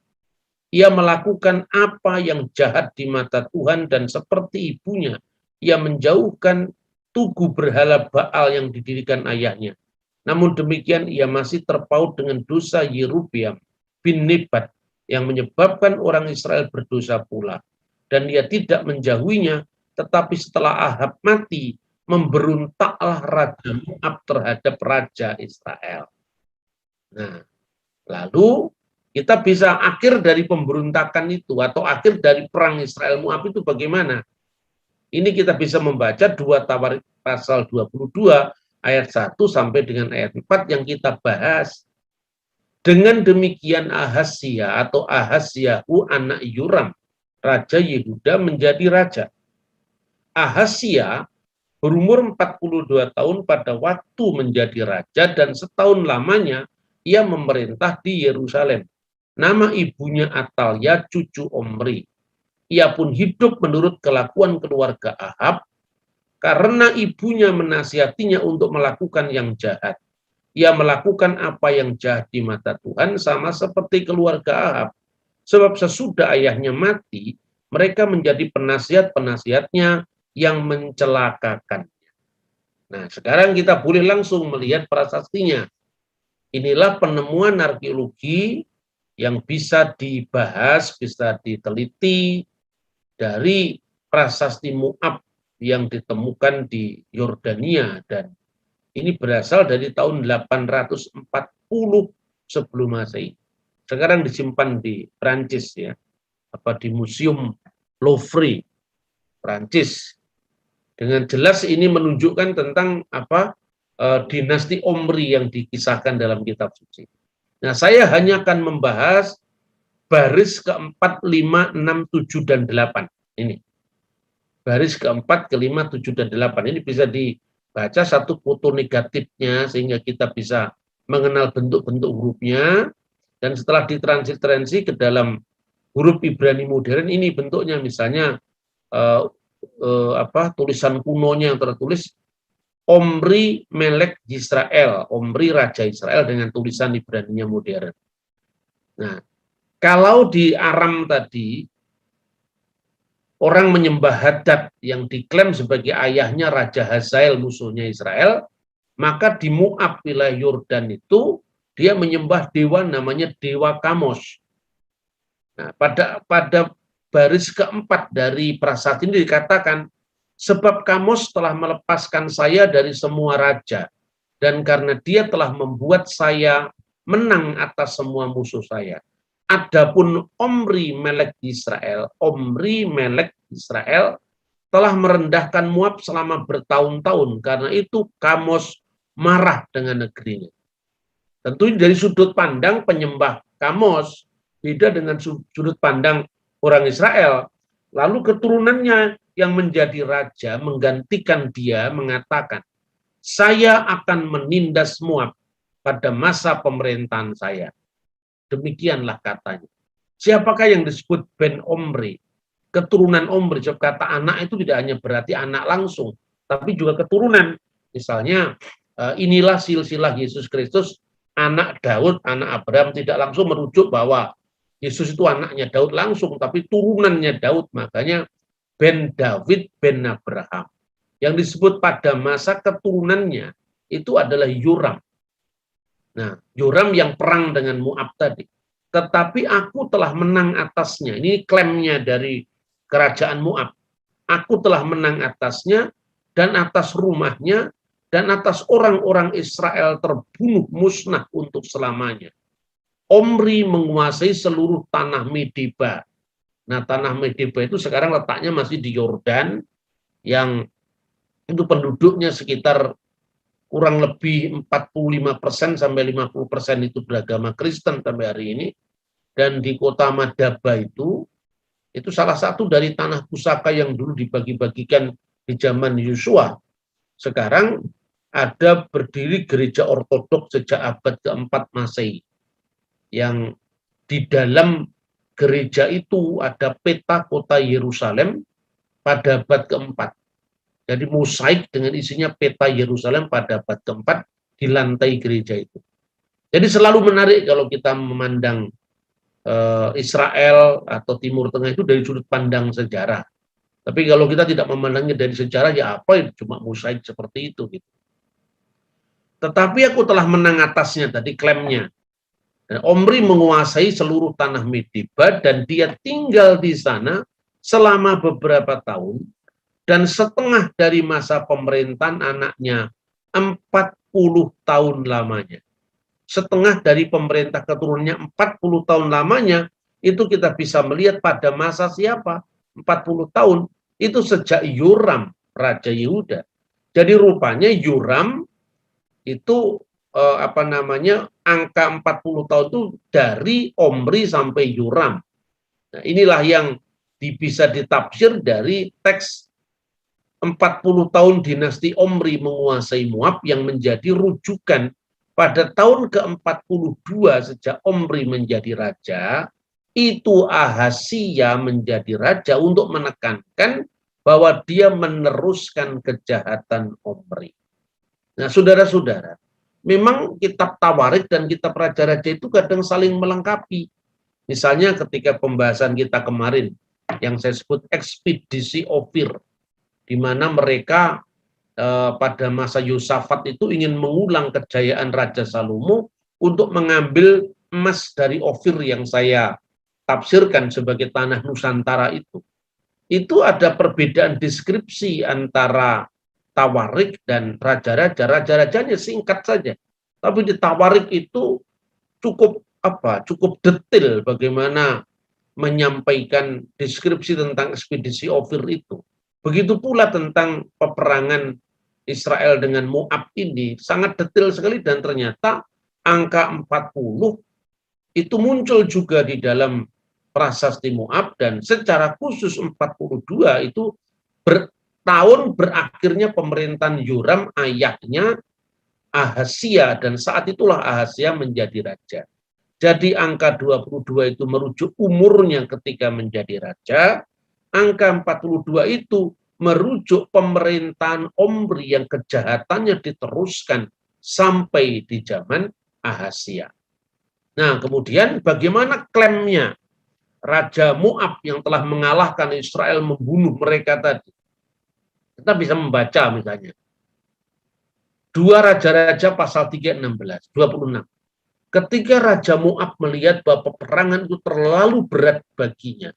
Ia melakukan apa yang jahat di mata Tuhan, dan seperti ibunya, ia menjauhkan tugu berhala Baal yang didirikan ayahnya. Namun demikian ia masih terpaut dengan dosa Yerobeam bin Nebat yang menyebabkan orang Israel berdosa pula. Dan dia tidak menjauhinya, tetapi setelah Ahab mati, memberontaklah Raja Moab terhadap Raja Israel. Nah, lalu kita bisa akhir dari pemberontakan itu atau akhir dari perang Israel Moab itu bagaimana? Ini kita bisa membaca 2 Tawarik pasal 22 ayat 1 sampai dengan ayat 4 yang kita bahas. Dengan demikian Ahazia atau Ahaziahu anak Yoram, Raja Yehuda menjadi raja. Ahazia berumur 42 tahun pada waktu menjadi raja, dan setahun lamanya ia memerintah di Yerusalem. Nama ibunya Atalia, cucu Omri. Ia pun hidup menurut kelakuan keluarga Ahab, karena ibunya menasihatinya untuk melakukan yang jahat. Ia melakukan apa yang jahat di mata Tuhan, sama seperti keluarga Ahab. Sebab sesudah ayahnya mati, mereka menjadi penasihat-penasihatnya yang mencelakakannya. Nah, sekarang kita boleh langsung melihat prasastinya. Inilah penemuan arkeologi yang bisa dibahas, bisa diteliti dari prasasti Moab yang ditemukan di Yordania, dan ini berasal dari tahun 840 sebelum Masehi. Sekarang disimpan di Prancis, ya, di Museum Louvre, Prancis. Dengan jelas ini menunjukkan tentang dinasti Omri yang dikisahkan dalam kitab suci. Nah, saya hanya akan membahas baris keempat, 5, 6, 7, dan 8. Ini. Baris keempat, kelima, 7, dan 8. Ini bisa dibaca satu foto negatifnya sehingga kita bisa mengenal bentuk-bentuk hurufnya. Dan setelah ditransliterasi ke dalam huruf Ibrani modern, ini bentuknya misalnya tulisan kunonya yang tertulis Omri Melek Yisrael, Omri Raja Israel dengan tulisan Ibraninya modern. Nah, kalau di Aram tadi orang menyembah Hadad yang diklaim sebagai ayahnya Raja Hazael, musuhnya Israel, maka di Moab wilayah Yordan itu dia menyembah dewa namanya Dewa Kamos. Nah, pada baris keempat dari prasasti ini dikatakan, sebab Kamos telah melepaskan saya dari semua raja, dan karena dia telah membuat saya menang atas semua musuh saya. Adapun Omri Melek Israel telah merendahkan Moab selama bertahun-tahun, karena itu Kamos marah dengan negerinya. Tentu dari sudut pandang penyembah Kamos beda dengan sudut pandang orang Israel. Lalu keturunannya yang menjadi raja menggantikan dia mengatakan, saya akan menindas Moab pada masa pemerintahan saya. Demikianlah katanya. Siapakah yang disebut Ben Omri? Keturunan Omri. Sebab kata anak itu tidak hanya berarti anak langsung, tapi juga keturunan. Misalnya, inilah silsilah Yesus Kristus, anak Daud, anak Abraham, tidak langsung merujuk bahwa Yesus itu anaknya Daud langsung, tapi turunannya Daud. Makanya Ben David, Ben Abraham. Yang disebut pada masa keturunannya itu adalah Yoram. Nah, Yoram yang perang dengan Moab tadi. Tetapi aku telah menang atasnya. Ini klaimnya dari kerajaan Moab. Aku telah menang atasnya, dan atas rumahnya, dan atas orang-orang Israel terbunuh musnah untuk selamanya. Omri menguasai seluruh tanah Medeba. Nah, tanah Medeba itu sekarang letaknya masih di Yordan, yang itu penduduknya sekitar kurang lebih 45% sampai 50% itu beragama Kristen sampai hari ini. Dan di kota Madaba itu salah satu dari tanah pusaka yang dulu dibagi-bagikan di zaman Yosua. Sekarang ada berdiri gereja ortodoks sejak abad keempat Masehi. Yang di dalam gereja itu ada peta kota Yerusalem pada abad keempat. Jadi mosaik dengan isinya peta Yerusalem pada abad keempat di lantai gereja itu. Jadi selalu menarik kalau kita memandang Israel atau Timur Tengah itu dari sudut pandang sejarah. Tapi kalau kita tidak memandangnya dari sejarah, ya apa itu cuma mosaik seperti itu gitu. Tetapi aku telah menang atasnya tadi klaimnya. Dan Omri menguasai seluruh tanah Medeba dan dia tinggal di sana selama beberapa tahun dan setengah dari masa pemerintahan anaknya 40 tahun lamanya. Setengah dari pemerintah keturunannya 40 tahun lamanya, itu kita bisa melihat pada masa siapa? 40 tahun, itu sejak Yoram, Raja Yehuda. Jadi rupanya Yoram itu angka 40 tahun itu dari Omri sampai Yoram. Nah, inilah yang bisa ditafsir dari teks 40 tahun dinasti Omri menguasai Moab yang menjadi rujukan pada tahun ke-42 sejak Omri menjadi raja, itu Ahazia menjadi raja untuk menekankan bahwa dia meneruskan kejahatan Omri. Nah, saudara-saudara, memang kitab Tawarik dan kitab Raja-Raja itu kadang saling melengkapi. Misalnya ketika pembahasan kita kemarin, yang saya sebut ekspedisi Ofir, di mana mereka pada masa Yosafat itu ingin mengulang kejayaan Raja Salomo untuk mengambil emas dari Ofir yang saya tafsirkan sebagai tanah Nusantara itu. Itu ada perbedaan deskripsi antara Tawarik dan Raja-Raja. Raja-rajanya singkat saja. Tapi di Tawarik itu cukup detail bagaimana menyampaikan deskripsi tentang ekspedisi Ofir itu. Begitu pula tentang peperangan Israel dengan Moab ini, sangat detail sekali dan ternyata angka 40 itu muncul juga di dalam prasasti Moab dan secara khusus 42 itu tahun berakhirnya pemerintahan Yoram ayahnya Ahazia dan saat itulah Ahazia menjadi raja. Jadi angka 22 itu merujuk umurnya ketika menjadi raja. Angka 42 itu merujuk pemerintahan Omri yang kejahatannya diteruskan sampai di zaman Ahazia. Nah, kemudian bagaimana klaimnya Raja Moab yang telah mengalahkan Israel membunuh mereka tadi? Kita bisa membaca misalnya. 2 Raja-Raja pasal 3:16, 26. Ketika Raja Moab melihat bahwa peperangan itu terlalu berat baginya,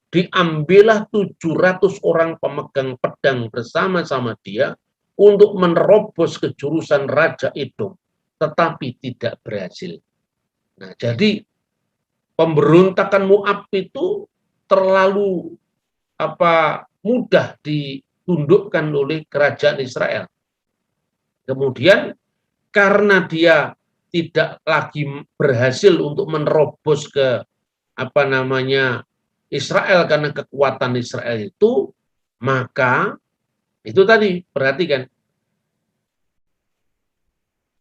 diambillah 700 orang pemegang pedang bersama-sama dia untuk menerobos ke jurusan Raja Edom, tetapi tidak berhasil. Nah, jadi pemberontakan Moab itu terlalu mudah ditundukkan oleh kerajaan Israel. Kemudian karena dia tidak lagi berhasil untuk menerobos ke Israel karena kekuatan Israel itu, maka itu tadi perhatikan.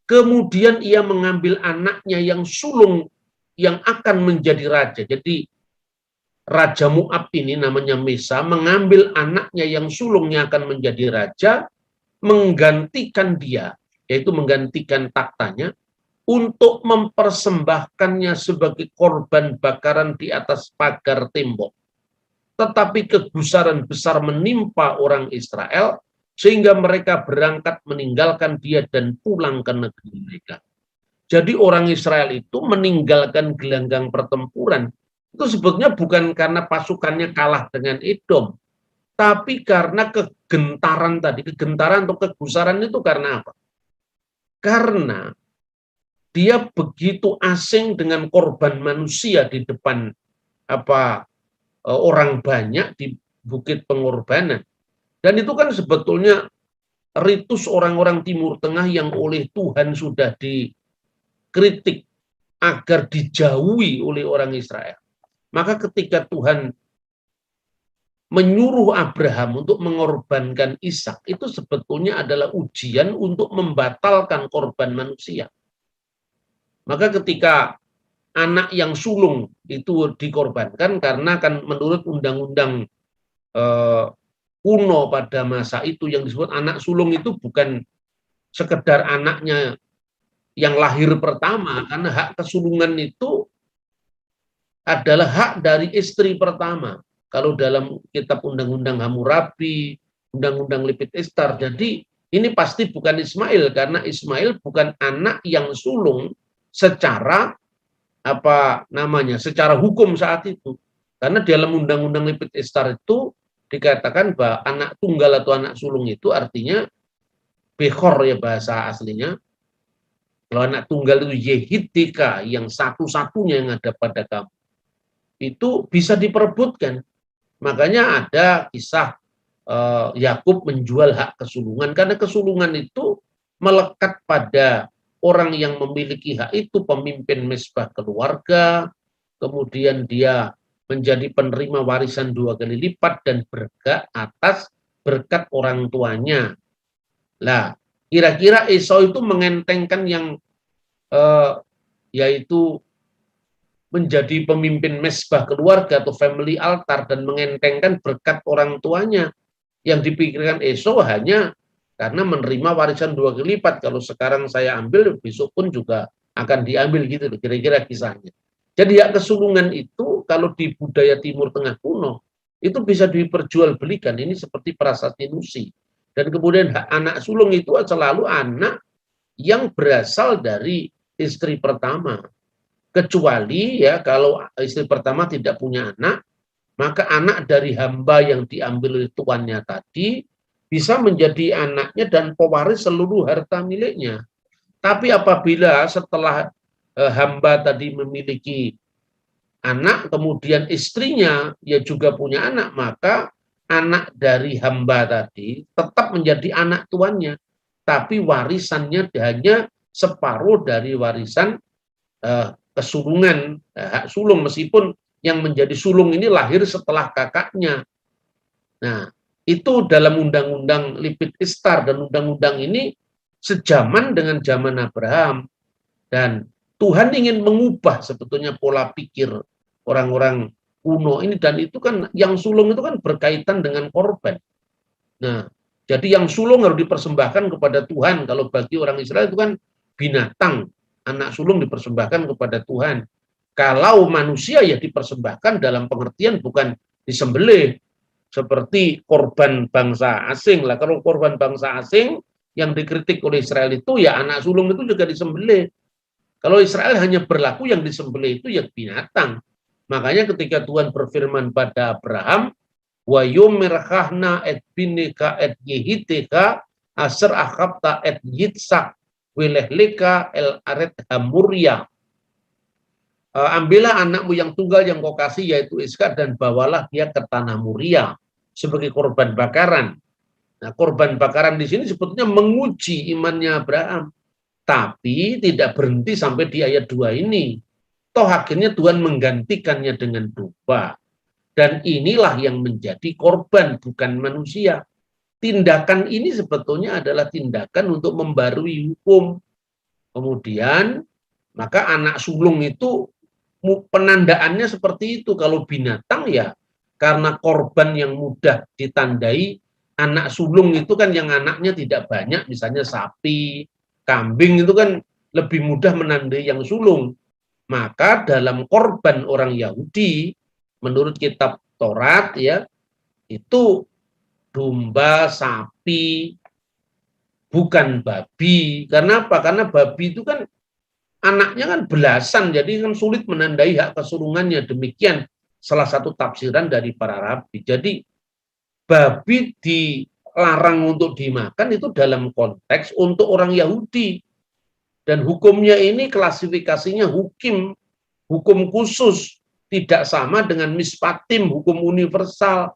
Kemudian ia mengambil anaknya yang sulung yang akan menjadi raja. Jadi Raja Moab ini namanya Mesa mengambil anaknya yang sulungnya akan menjadi raja, menggantikan dia, yaitu menggantikan taktanya, untuk mempersembahkannya sebagai korban bakaran di atas pagar tembok. Tetapi kegusaran besar menimpa orang Israel, sehingga mereka berangkat meninggalkan dia dan pulang ke negeri mereka. Jadi orang Israel itu meninggalkan gelanggang pertempuran. Itu sebetulnya bukan karena pasukannya kalah dengan Edom, tapi karena kegentaran tadi. Kegentaran atau kegusaran itu karena apa? Karena dia begitu asing dengan korban manusia di depan orang banyak di bukit pengorbanan. Dan itu kan sebetulnya ritus orang-orang Timur Tengah yang oleh Tuhan sudah dikritik agar dijauhi oleh orang Israel. Maka ketika Tuhan menyuruh Abraham untuk mengorbankan Ishak, itu sebetulnya adalah ujian untuk membatalkan korban manusia. Maka ketika anak yang sulung itu dikorbankan, karena kan menurut undang-undang kuno pada masa itu yang disebut anak sulung itu bukan sekedar anaknya yang lahir pertama, karena hak kesulungan itu adalah hak dari istri pertama. Kalau dalam kitab undang-undang Hammurabi, undang-undang Lipit Ishtar, jadi ini pasti bukan Ismail, karena Ismail bukan anak yang sulung secara secara hukum saat itu. Karena dalam undang-undang Lipit Ishtar itu dikatakan bahwa anak tunggal atau anak sulung itu artinya Bechor ya bahasa aslinya. Kalau anak tunggal itu Yehidika, yang satu-satunya yang ada pada kamu, itu bisa diperebutkan. Makanya ada kisah Yakub menjual hak kesulungan, karena kesulungan itu melekat pada orang yang memiliki hak itu, pemimpin mesbah keluarga, kemudian dia menjadi penerima warisan 2 kali lipat dan berhak atas berkat orang tuanya. Nah, kira-kira Esau itu mengentengkan yang yaitu menjadi pemimpin mesbah keluarga atau family altar dan mengentengkan berkat orang tuanya. Yang dipikirkan Esau hanya karena menerima warisan 2 kali lipat. Kalau sekarang saya ambil, besok pun juga akan diambil gitu, kira-kira kisahnya. Jadi hak kesulungan itu kalau di budaya Timur Tengah kuno itu bisa diperjualbelikan. Ini seperti prasasti nusi. Dan kemudian hak anak sulung itu selalu anak yang berasal dari istri pertama. Kecuali ya kalau istri pertama tidak punya anak, maka anak dari hamba yang diambil oleh tuannya tadi bisa menjadi anaknya dan pewaris seluruh harta miliknya. Tapi apabila setelah hamba tadi memiliki anak, kemudian istrinya ya juga punya anak, maka anak dari hamba tadi tetap menjadi anak tuannya. Tapi warisannya hanya separuh dari warisan kesulungan, hak sulung, meskipun yang menjadi sulung ini lahir setelah kakaknya. Nah, itu dalam undang-undang Lipit Ishtar, dan undang-undang ini sejaman dengan zaman Abraham. Dan Tuhan ingin mengubah sebetulnya pola pikir orang-orang kuno ini, dan itu kan yang sulung itu kan berkaitan dengan korban. Nah, jadi yang sulung harus dipersembahkan kepada Tuhan. Kalau bagi orang Israel itu kan binatang, anak sulung dipersembahkan kepada Tuhan. Kalau manusia ya dipersembahkan dalam pengertian bukan disembelih seperti korban bangsa asing lah. Kalau korban bangsa asing yang dikritik oleh Israel itu ya anak sulung itu juga disembelih. Kalau Israel hanya berlaku yang disembelih itu ya binatang. Makanya ketika Tuhan berfirman pada Abraham, wa yumirkhahna et binika et yehiteka asr akhapta et yitsak wilehlika el aret hamuria. Ambillah anakmu yang tunggal yang kau kasih yaitu Ishak dan bawalah dia ke tanah Muria sebagai korban bakaran. Nah, korban bakaran di sini sebetulnya menguji imannya Abraham, tapi tidak berhenti sampai di ayat 2 ini. Toh akhirnya Tuhan menggantikannya dengan domba. Dan inilah yang menjadi korban, bukan manusia. Tindakan ini sebetulnya adalah tindakan untuk membarui hukum. Kemudian, maka anak sulung itu penandaannya seperti itu. Kalau binatang ya, karena korban yang mudah ditandai, anak sulung itu kan yang anaknya tidak banyak, misalnya sapi, kambing itu kan lebih mudah menandai yang sulung. Maka dalam korban orang Yahudi, menurut kitab Taurat ya, itu domba, sapi, bukan babi. Karena apa? Karena babi itu kan anaknya kan belasan, jadi kan sulit menandai hak kesulungannya. Demikian salah satu tafsiran dari para rabi. Jadi babi dilarang untuk dimakan itu dalam konteks untuk orang Yahudi. Dan hukumnya ini klasifikasinya hukum khusus. Tidak sama dengan mispatim, hukum universal.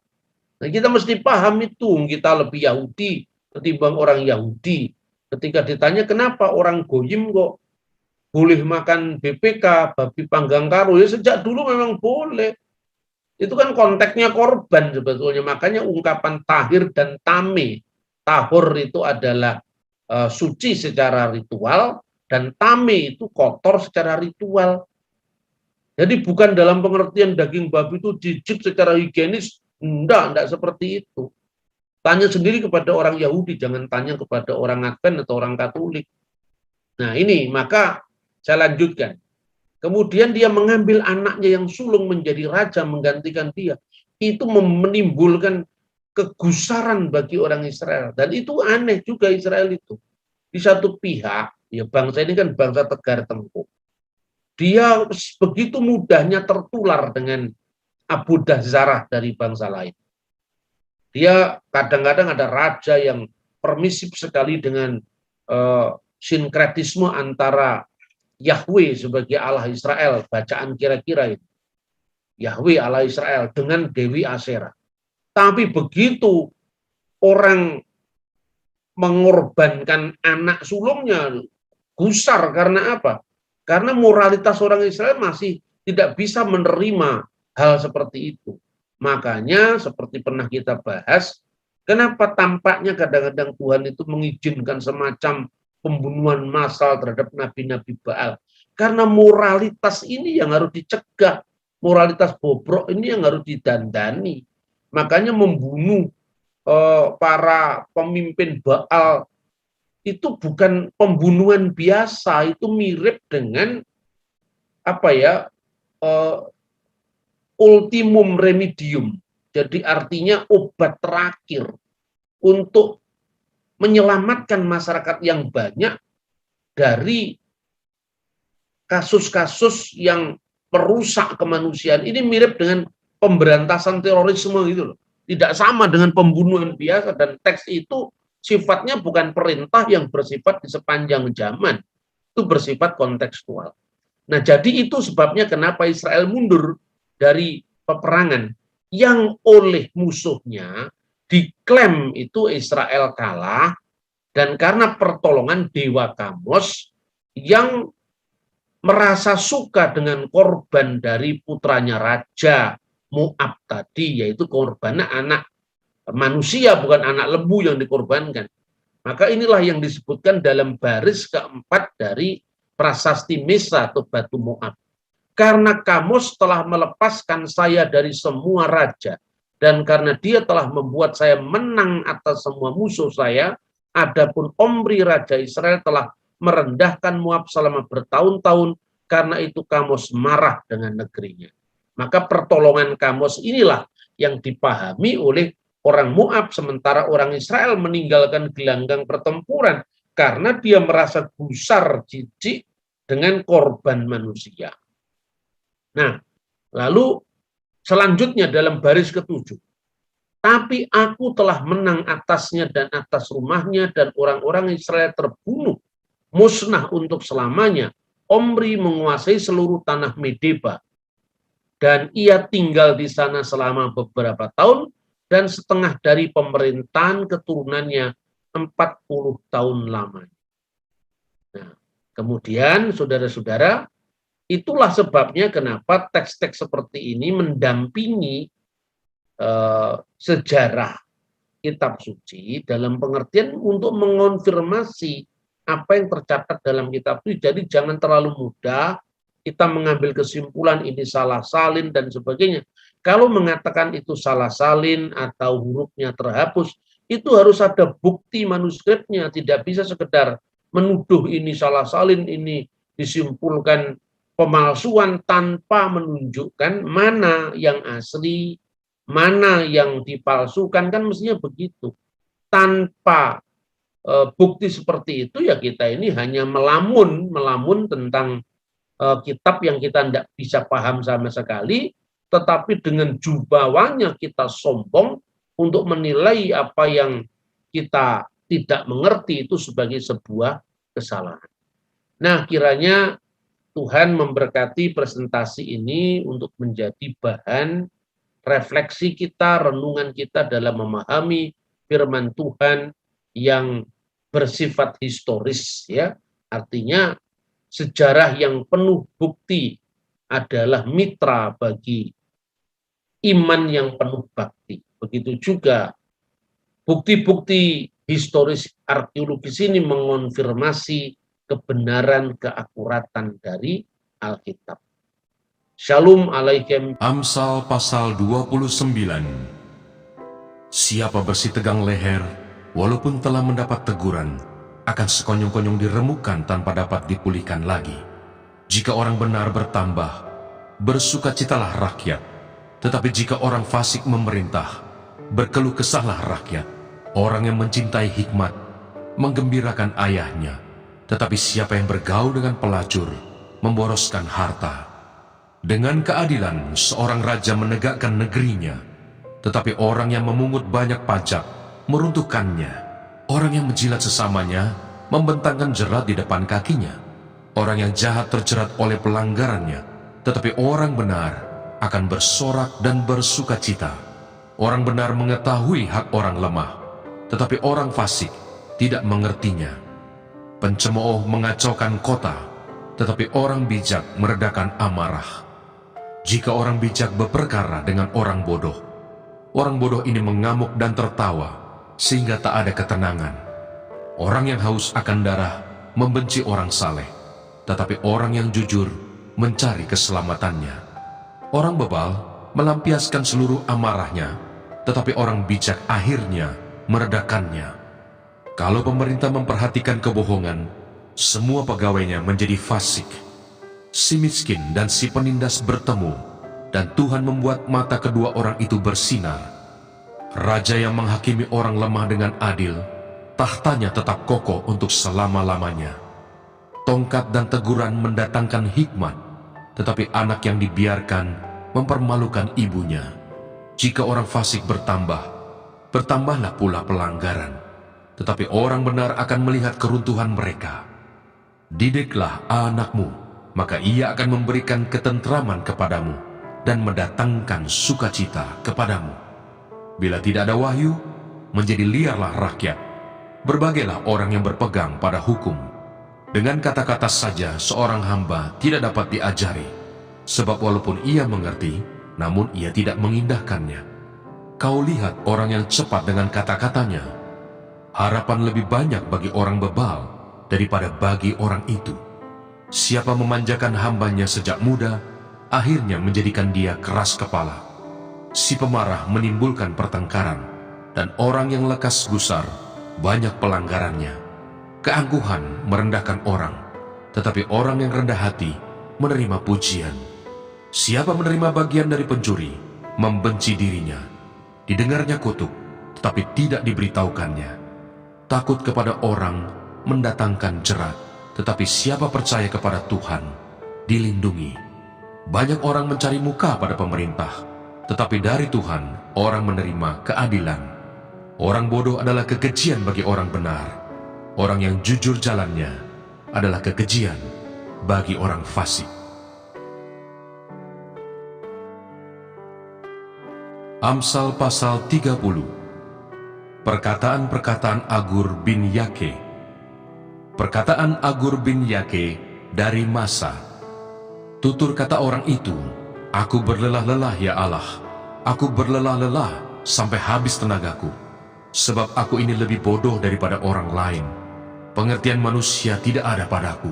Nah, kita mesti paham itu, kita lebih Yahudi, ketimbang orang Yahudi. Ketika ditanya kenapa orang Goyim kok boleh makan BPK, babi panggang karo, ya sejak dulu memang boleh. Itu kan konteksnya korban sebetulnya, makanya ungkapan tahir dan tame. Tahur itu adalah suci secara ritual, dan tame itu kotor secara ritual. Jadi bukan dalam pengertian daging babi itu jijik secara higienis, enggak seperti itu. Tanya sendiri kepada orang Yahudi, jangan tanya kepada orang Advent atau orang Katolik. Nah ini, maka saya lanjutkan. Kemudian dia mengambil anaknya yang sulung menjadi raja menggantikan dia. Itu menimbulkan kegusaran bagi orang Israel. Dan itu aneh juga Israel itu. Di satu pihak, ya bangsa ini kan bangsa tegar tengkuk. Dia begitu mudahnya tertular dengan abudah zarah dari bangsa lain. Dia kadang-kadang ada raja yang permisif sekali dengan sinkretisme antara Yahweh sebagai Allah Israel, bacaan kira-kira itu. Yahweh Allah Israel dengan Dewi Asyera. Tapi begitu orang mengorbankan anak sulungnya, gusar karena apa? Karena moralitas orang Israel masih tidak bisa menerima hal seperti itu. Makanya seperti pernah kita bahas, kenapa tampaknya kadang-kadang Tuhan itu mengizinkan semacam pembunuhan massal terhadap nabi-nabi Baal. Karena moralitas ini yang harus dicegah. Moralitas bobrok ini yang harus didandani. Makanya membunuh para pemimpin Baal itu bukan pembunuhan biasa, itu mirip dengan apa ya, ultimum remedium. Jadi artinya obat terakhir untuk menyelamatkan masyarakat yang banyak dari kasus-kasus yang merusak kemanusiaan. Ini mirip dengan pemberantasan terorisme gitu loh. Tidak sama dengan pembunuhan biasa, dan teks itu sifatnya bukan perintah yang bersifat di sepanjang zaman. Itu bersifat kontekstual. Nah, jadi itu sebabnya kenapa Israel mundur dari peperangan yang oleh musuhnya diklaim itu Israel kalah, dan karena pertolongan Dewa Kamos yang merasa suka dengan korban dari putranya Raja Moab tadi, yaitu korbannya anak manusia, bukan anak lembu yang dikorbankan. Maka inilah yang disebutkan dalam baris keempat dari prasasti Mesa atau Batu Moab. Karena Kamos telah melepaskan saya dari semua raja, dan karena dia telah membuat saya menang atas semua musuh saya, adapun Omri Raja Israel telah merendahkan Moab selama bertahun-tahun, karena itu Kamos marah dengan negerinya. Maka pertolongan Kamos inilah yang dipahami oleh orang Moab, sementara orang Israel meninggalkan gelanggang pertempuran karena dia merasa gusar jijik dengan korban manusia. Nah, lalu selanjutnya dalam baris ketujuh, tapi aku telah menang atasnya dan atas rumahnya, dan orang-orang Israel terbunuh, musnah untuk selamanya. Omri menguasai seluruh tanah Medeba, dan ia tinggal di sana selama beberapa tahun, dan setengah dari pemerintahan keturunannya 40 tahun lamanya. Nah, kemudian saudara-saudara, itulah sebabnya kenapa teks-teks seperti ini mendampingi sejarah kitab suci dalam pengertian untuk mengonfirmasi apa yang tercatat dalam kitab suci. Jadi jangan terlalu mudah kita mengambil kesimpulan ini salah salin dan sebagainya. Kalau mengatakan itu salah salin atau hurufnya terhapus, itu harus ada bukti manuskripnya. Tidak bisa sekedar menuduh ini salah salin, ini disimpulkan pemalsuan tanpa menunjukkan mana yang asli, mana yang dipalsukan, kan mestinya begitu. Tanpa bukti seperti itu, ya kita ini hanya melamun tentang kitab yang kita tidak bisa paham sama sekali, tetapi dengan jubawanya kita sombong untuk menilai apa yang kita tidak mengerti itu sebagai sebuah kesalahan. Nah, kiranya Tuhan memberkati presentasi ini untuk menjadi bahan refleksi kita, renungan kita dalam memahami firman Tuhan yang bersifat historis, ya. Artinya sejarah yang penuh bukti adalah mitra bagi iman yang penuh bakti. Begitu juga bukti-bukti historis arkeologis ini mengonfirmasi kebenaran, keakuratan dari Alkitab. Shalom alaikum. Amsal pasal 29. Siapa bersih tegang leher, walaupun telah mendapat teguran, akan sekonyong-konyong diremukkan tanpa dapat dipulihkan lagi. Jika orang benar bertambah, bersukacitalah rakyat. Tetapi jika orang fasik memerintah, berkeluh kesahlah rakyat. Orang yang mencintai hikmat, menggembirakan ayahnya. Tetapi siapa yang bergaul dengan pelacur, memboroskan harta. Dengan keadilan, seorang raja menegakkan negerinya. Tetapi orang yang memungut banyak pajak, meruntuhkannya. Orang yang menjilat sesamanya, membentangkan jerat di depan kakinya. Orang yang jahat terjerat oleh pelanggarannya, tetapi orang benar akan bersorak dan bersukacita. Orang benar mengetahui hak orang lemah, tetapi orang fasik tidak mengertinya. Pencemooh mengacaukan kota, tetapi orang bijak meredakan amarah. Jika orang bijak berperkara dengan orang bodoh ini mengamuk dan tertawa, sehingga tak ada ketenangan. Orang yang haus akan darah membenci orang saleh, tetapi orang yang jujur mencari keselamatannya. Orang bebal melampiaskan seluruh amarahnya, tetapi orang bijak akhirnya meredakannya. Kalau pemerintah memperhatikan kebohongan, semua pegawainya menjadi fasik. Si miskin dan si penindas bertemu, dan Tuhan membuat mata kedua orang itu bersinar. Raja yang menghakimi orang lemah dengan adil, tahtanya tetap kokoh untuk selama-lamanya. Tongkat dan teguran mendatangkan hikmat, tetapi anak yang dibiarkan mempermalukan ibunya. Jika orang fasik bertambah, bertambahlah pula pelanggaran, tetapi orang benar akan melihat keruntuhan mereka. Didiklah anakmu, maka ia akan memberikan ketentraman kepadamu dan mendatangkan sukacita kepadamu. Bila tidak ada wahyu, menjadi liarlah rakyat. Berbagailah orang yang berpegang pada hukum. Dengan kata-kata saja seorang hamba tidak dapat diajari, sebab walaupun ia mengerti, namun ia tidak mengindahkannya. Kau lihat orang yang cepat dengan kata-katanya. Harapan lebih banyak bagi orang bebal daripada bagi orang itu. Siapa memanjakan hambanya sejak muda, akhirnya menjadikan dia keras kepala. Si pemarah menimbulkan pertengkaran, dan orang yang lekas gusar, banyak pelanggarannya. Keangkuhan merendahkan orang, tetapi orang yang rendah hati menerima pujian. Siapa menerima bagian dari pencuri, membenci dirinya. Didengarnya kutuk, tetapi tidak diberitahukannya. Takut kepada orang mendatangkan jerat, tetapi siapa percaya kepada Tuhan, dilindungi. Banyak orang mencari muka pada pemerintah, tetapi dari Tuhan orang menerima keadilan. Orang bodoh adalah kekejian bagi orang benar. Orang yang jujur jalannya adalah kekejian bagi orang fasik. Amsal pasal 30. Perkataan-perkataan Agur bin Yake. Perkataan Agur bin Yake dari Masa. Tutur kata orang itu, aku berlelah-lelah ya Allah, aku berlelah-lelah sampai habis tenagaku, sebab aku ini lebih bodoh daripada orang lain. Pengertian manusia tidak ada padaku,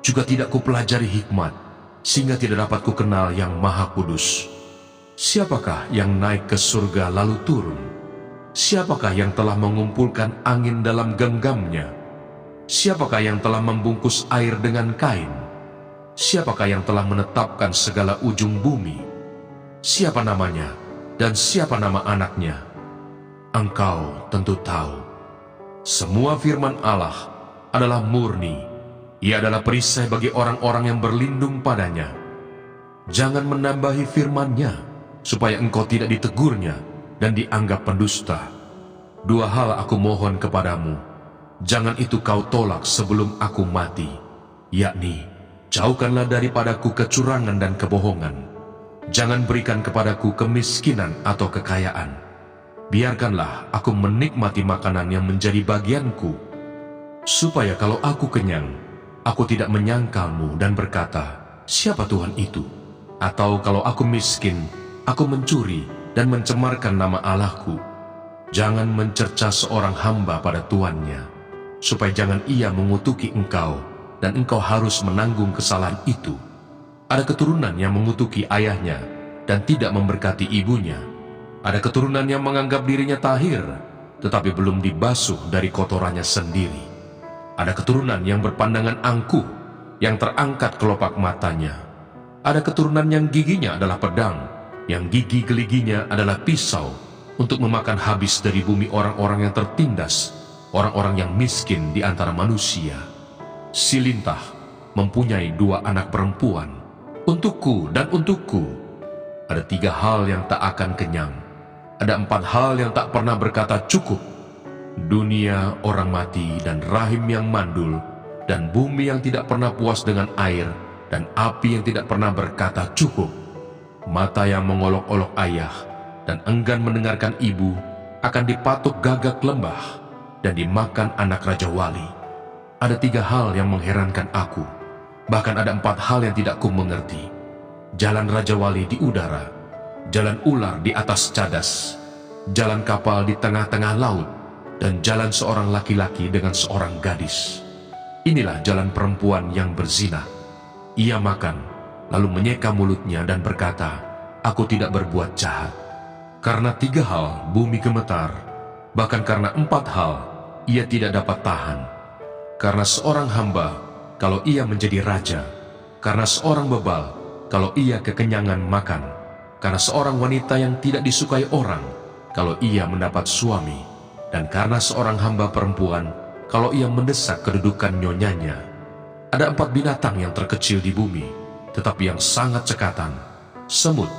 juga tidak kupelajari hikmat, sehingga tidak dapat kukenal yang Maha Kudus. Siapakah yang naik ke surga lalu turun? Siapakah yang telah mengumpulkan angin dalam genggamnya? Siapakah yang telah membungkus air dengan kain? Siapakah yang telah menetapkan segala ujung bumi? Siapa namanya dan siapa nama anaknya? Engkau tentu tahu. Semua firman Allah adalah murni. Ia adalah perisai bagi orang-orang yang berlindung padanya. Jangan menambahi firman-Nya, supaya engkau tidak ditegurnya dan dianggap pendusta. Dua hal aku mohon kepadamu, jangan itu kau tolak sebelum aku mati, yakni, jauhkanlah daripadaku kecurangan dan kebohongan. Jangan berikan kepadaku kemiskinan atau kekayaan. Biarkanlah aku menikmati makanan yang menjadi bagianku, supaya kalau aku kenyang, aku tidak menyangkalmu dan berkata, siapa Tuhan itu? Atau kalau aku miskin, aku mencuri dan mencemarkan nama Allahku. Jangan mencerca seorang hamba pada tuannya, supaya jangan ia mengutuki engkau, dan engkau harus menanggung kesalahan itu. Ada keturunan yang mengutuki ayahnya, dan tidak memberkati ibunya. Ada keturunan yang menganggap dirinya tahir, tetapi belum dibasuh dari kotorannya sendiri. Ada keturunan yang berpandangan angkuh, yang terangkat kelopak matanya. Ada keturunan yang giginya adalah pedang, yang gigi geliginya adalah pisau, untuk memakan habis dari bumi orang-orang yang tertindas, orang-orang yang miskin di antara manusia. Si lintah mempunyai 2 anak perempuan, untukku dan untukku. Ada 3 hal yang tak akan kenyang. Ada 4 hal yang tak pernah berkata cukup. Dunia, orang mati, dan rahim yang mandul, dan bumi yang tidak pernah puas dengan air, dan api yang tidak pernah berkata cukup. Mata yang mengolok-olok ayah, dan enggan mendengarkan ibu, akan dipatuk gagak lembah, dan dimakan anak Raja Wali. Ada 3 hal yang mengherankan aku, bahkan ada 4 hal yang tidak ku mengerti. Jalan Raja Wali di udara, jalan ular di atas cadas, jalan kapal di tengah-tengah laut, dan jalan seorang laki-laki dengan seorang gadis. Inilah jalan perempuan yang berzina. Ia makan, lalu menyeka mulutnya dan berkata, aku tidak berbuat jahat. Karena 3 hal bumi gemetar, bahkan karena 4 hal ia tidak dapat tahan. Karena seorang hamba, kalau ia menjadi raja. Karena seorang bebal, kalau ia kekenyangan makan. Karena seorang wanita yang tidak disukai orang, kalau ia mendapat suami. Dan karena seorang hamba perempuan, kalau ia mendesak kedudukan nyonyanya. Ada 4 binatang yang terkecil di bumi, tetapi yang sangat cekatan. Semut,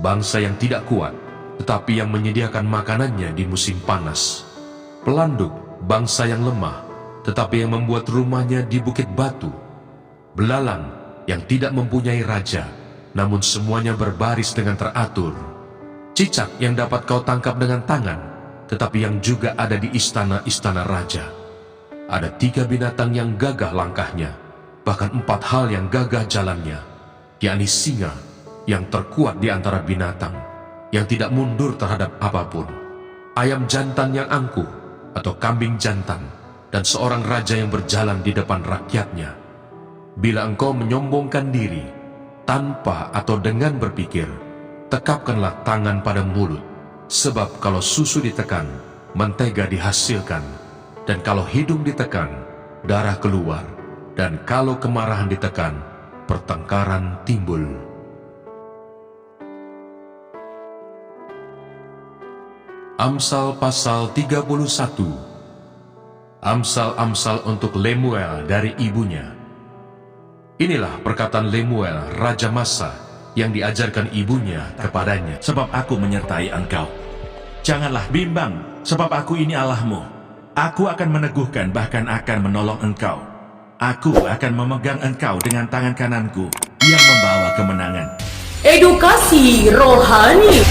bangsa yang tidak kuat, tetapi yang menyediakan makanannya di musim panas. Pelanduk, bangsa yang lemah, tetapi yang membuat rumahnya di bukit batu. Belalang, yang tidak mempunyai raja, namun semuanya berbaris dengan teratur. Cicak yang dapat kau tangkap dengan tangan, tetapi yang juga ada di istana-istana raja. Ada 3 binatang yang gagah langkahnya, bahkan 4 hal yang gagah jalannya, yakni singa yang terkuat di antara binatang, yang tidak mundur terhadap apapun, ayam jantan yang angkuh atau kambing jantan, dan seorang raja yang berjalan di depan rakyatnya. Bila engkau menyombongkan diri, tanpa atau dengan berpikir, tekapkanlah tangan pada mulut, sebab kalau susu ditekan, mentega dihasilkan, dan kalau hidung ditekan, darah keluar, dan kalau kemarahan ditekan, pertengkaran timbul. Amsal pasal 31. Amsal-amsal untuk Lemuel dari ibunya. Inilah perkataan Lemuel, Raja Masa, yang diajarkan ibunya kepadanya. Sebab aku menyertai engkau. Janganlah bimbang, sebab aku ini Allahmu. Aku akan meneguhkan, bahkan akan menolong engkau. Aku akan memegang engkau dengan tangan kananku yang membawa kemenangan. Edukasi rohani.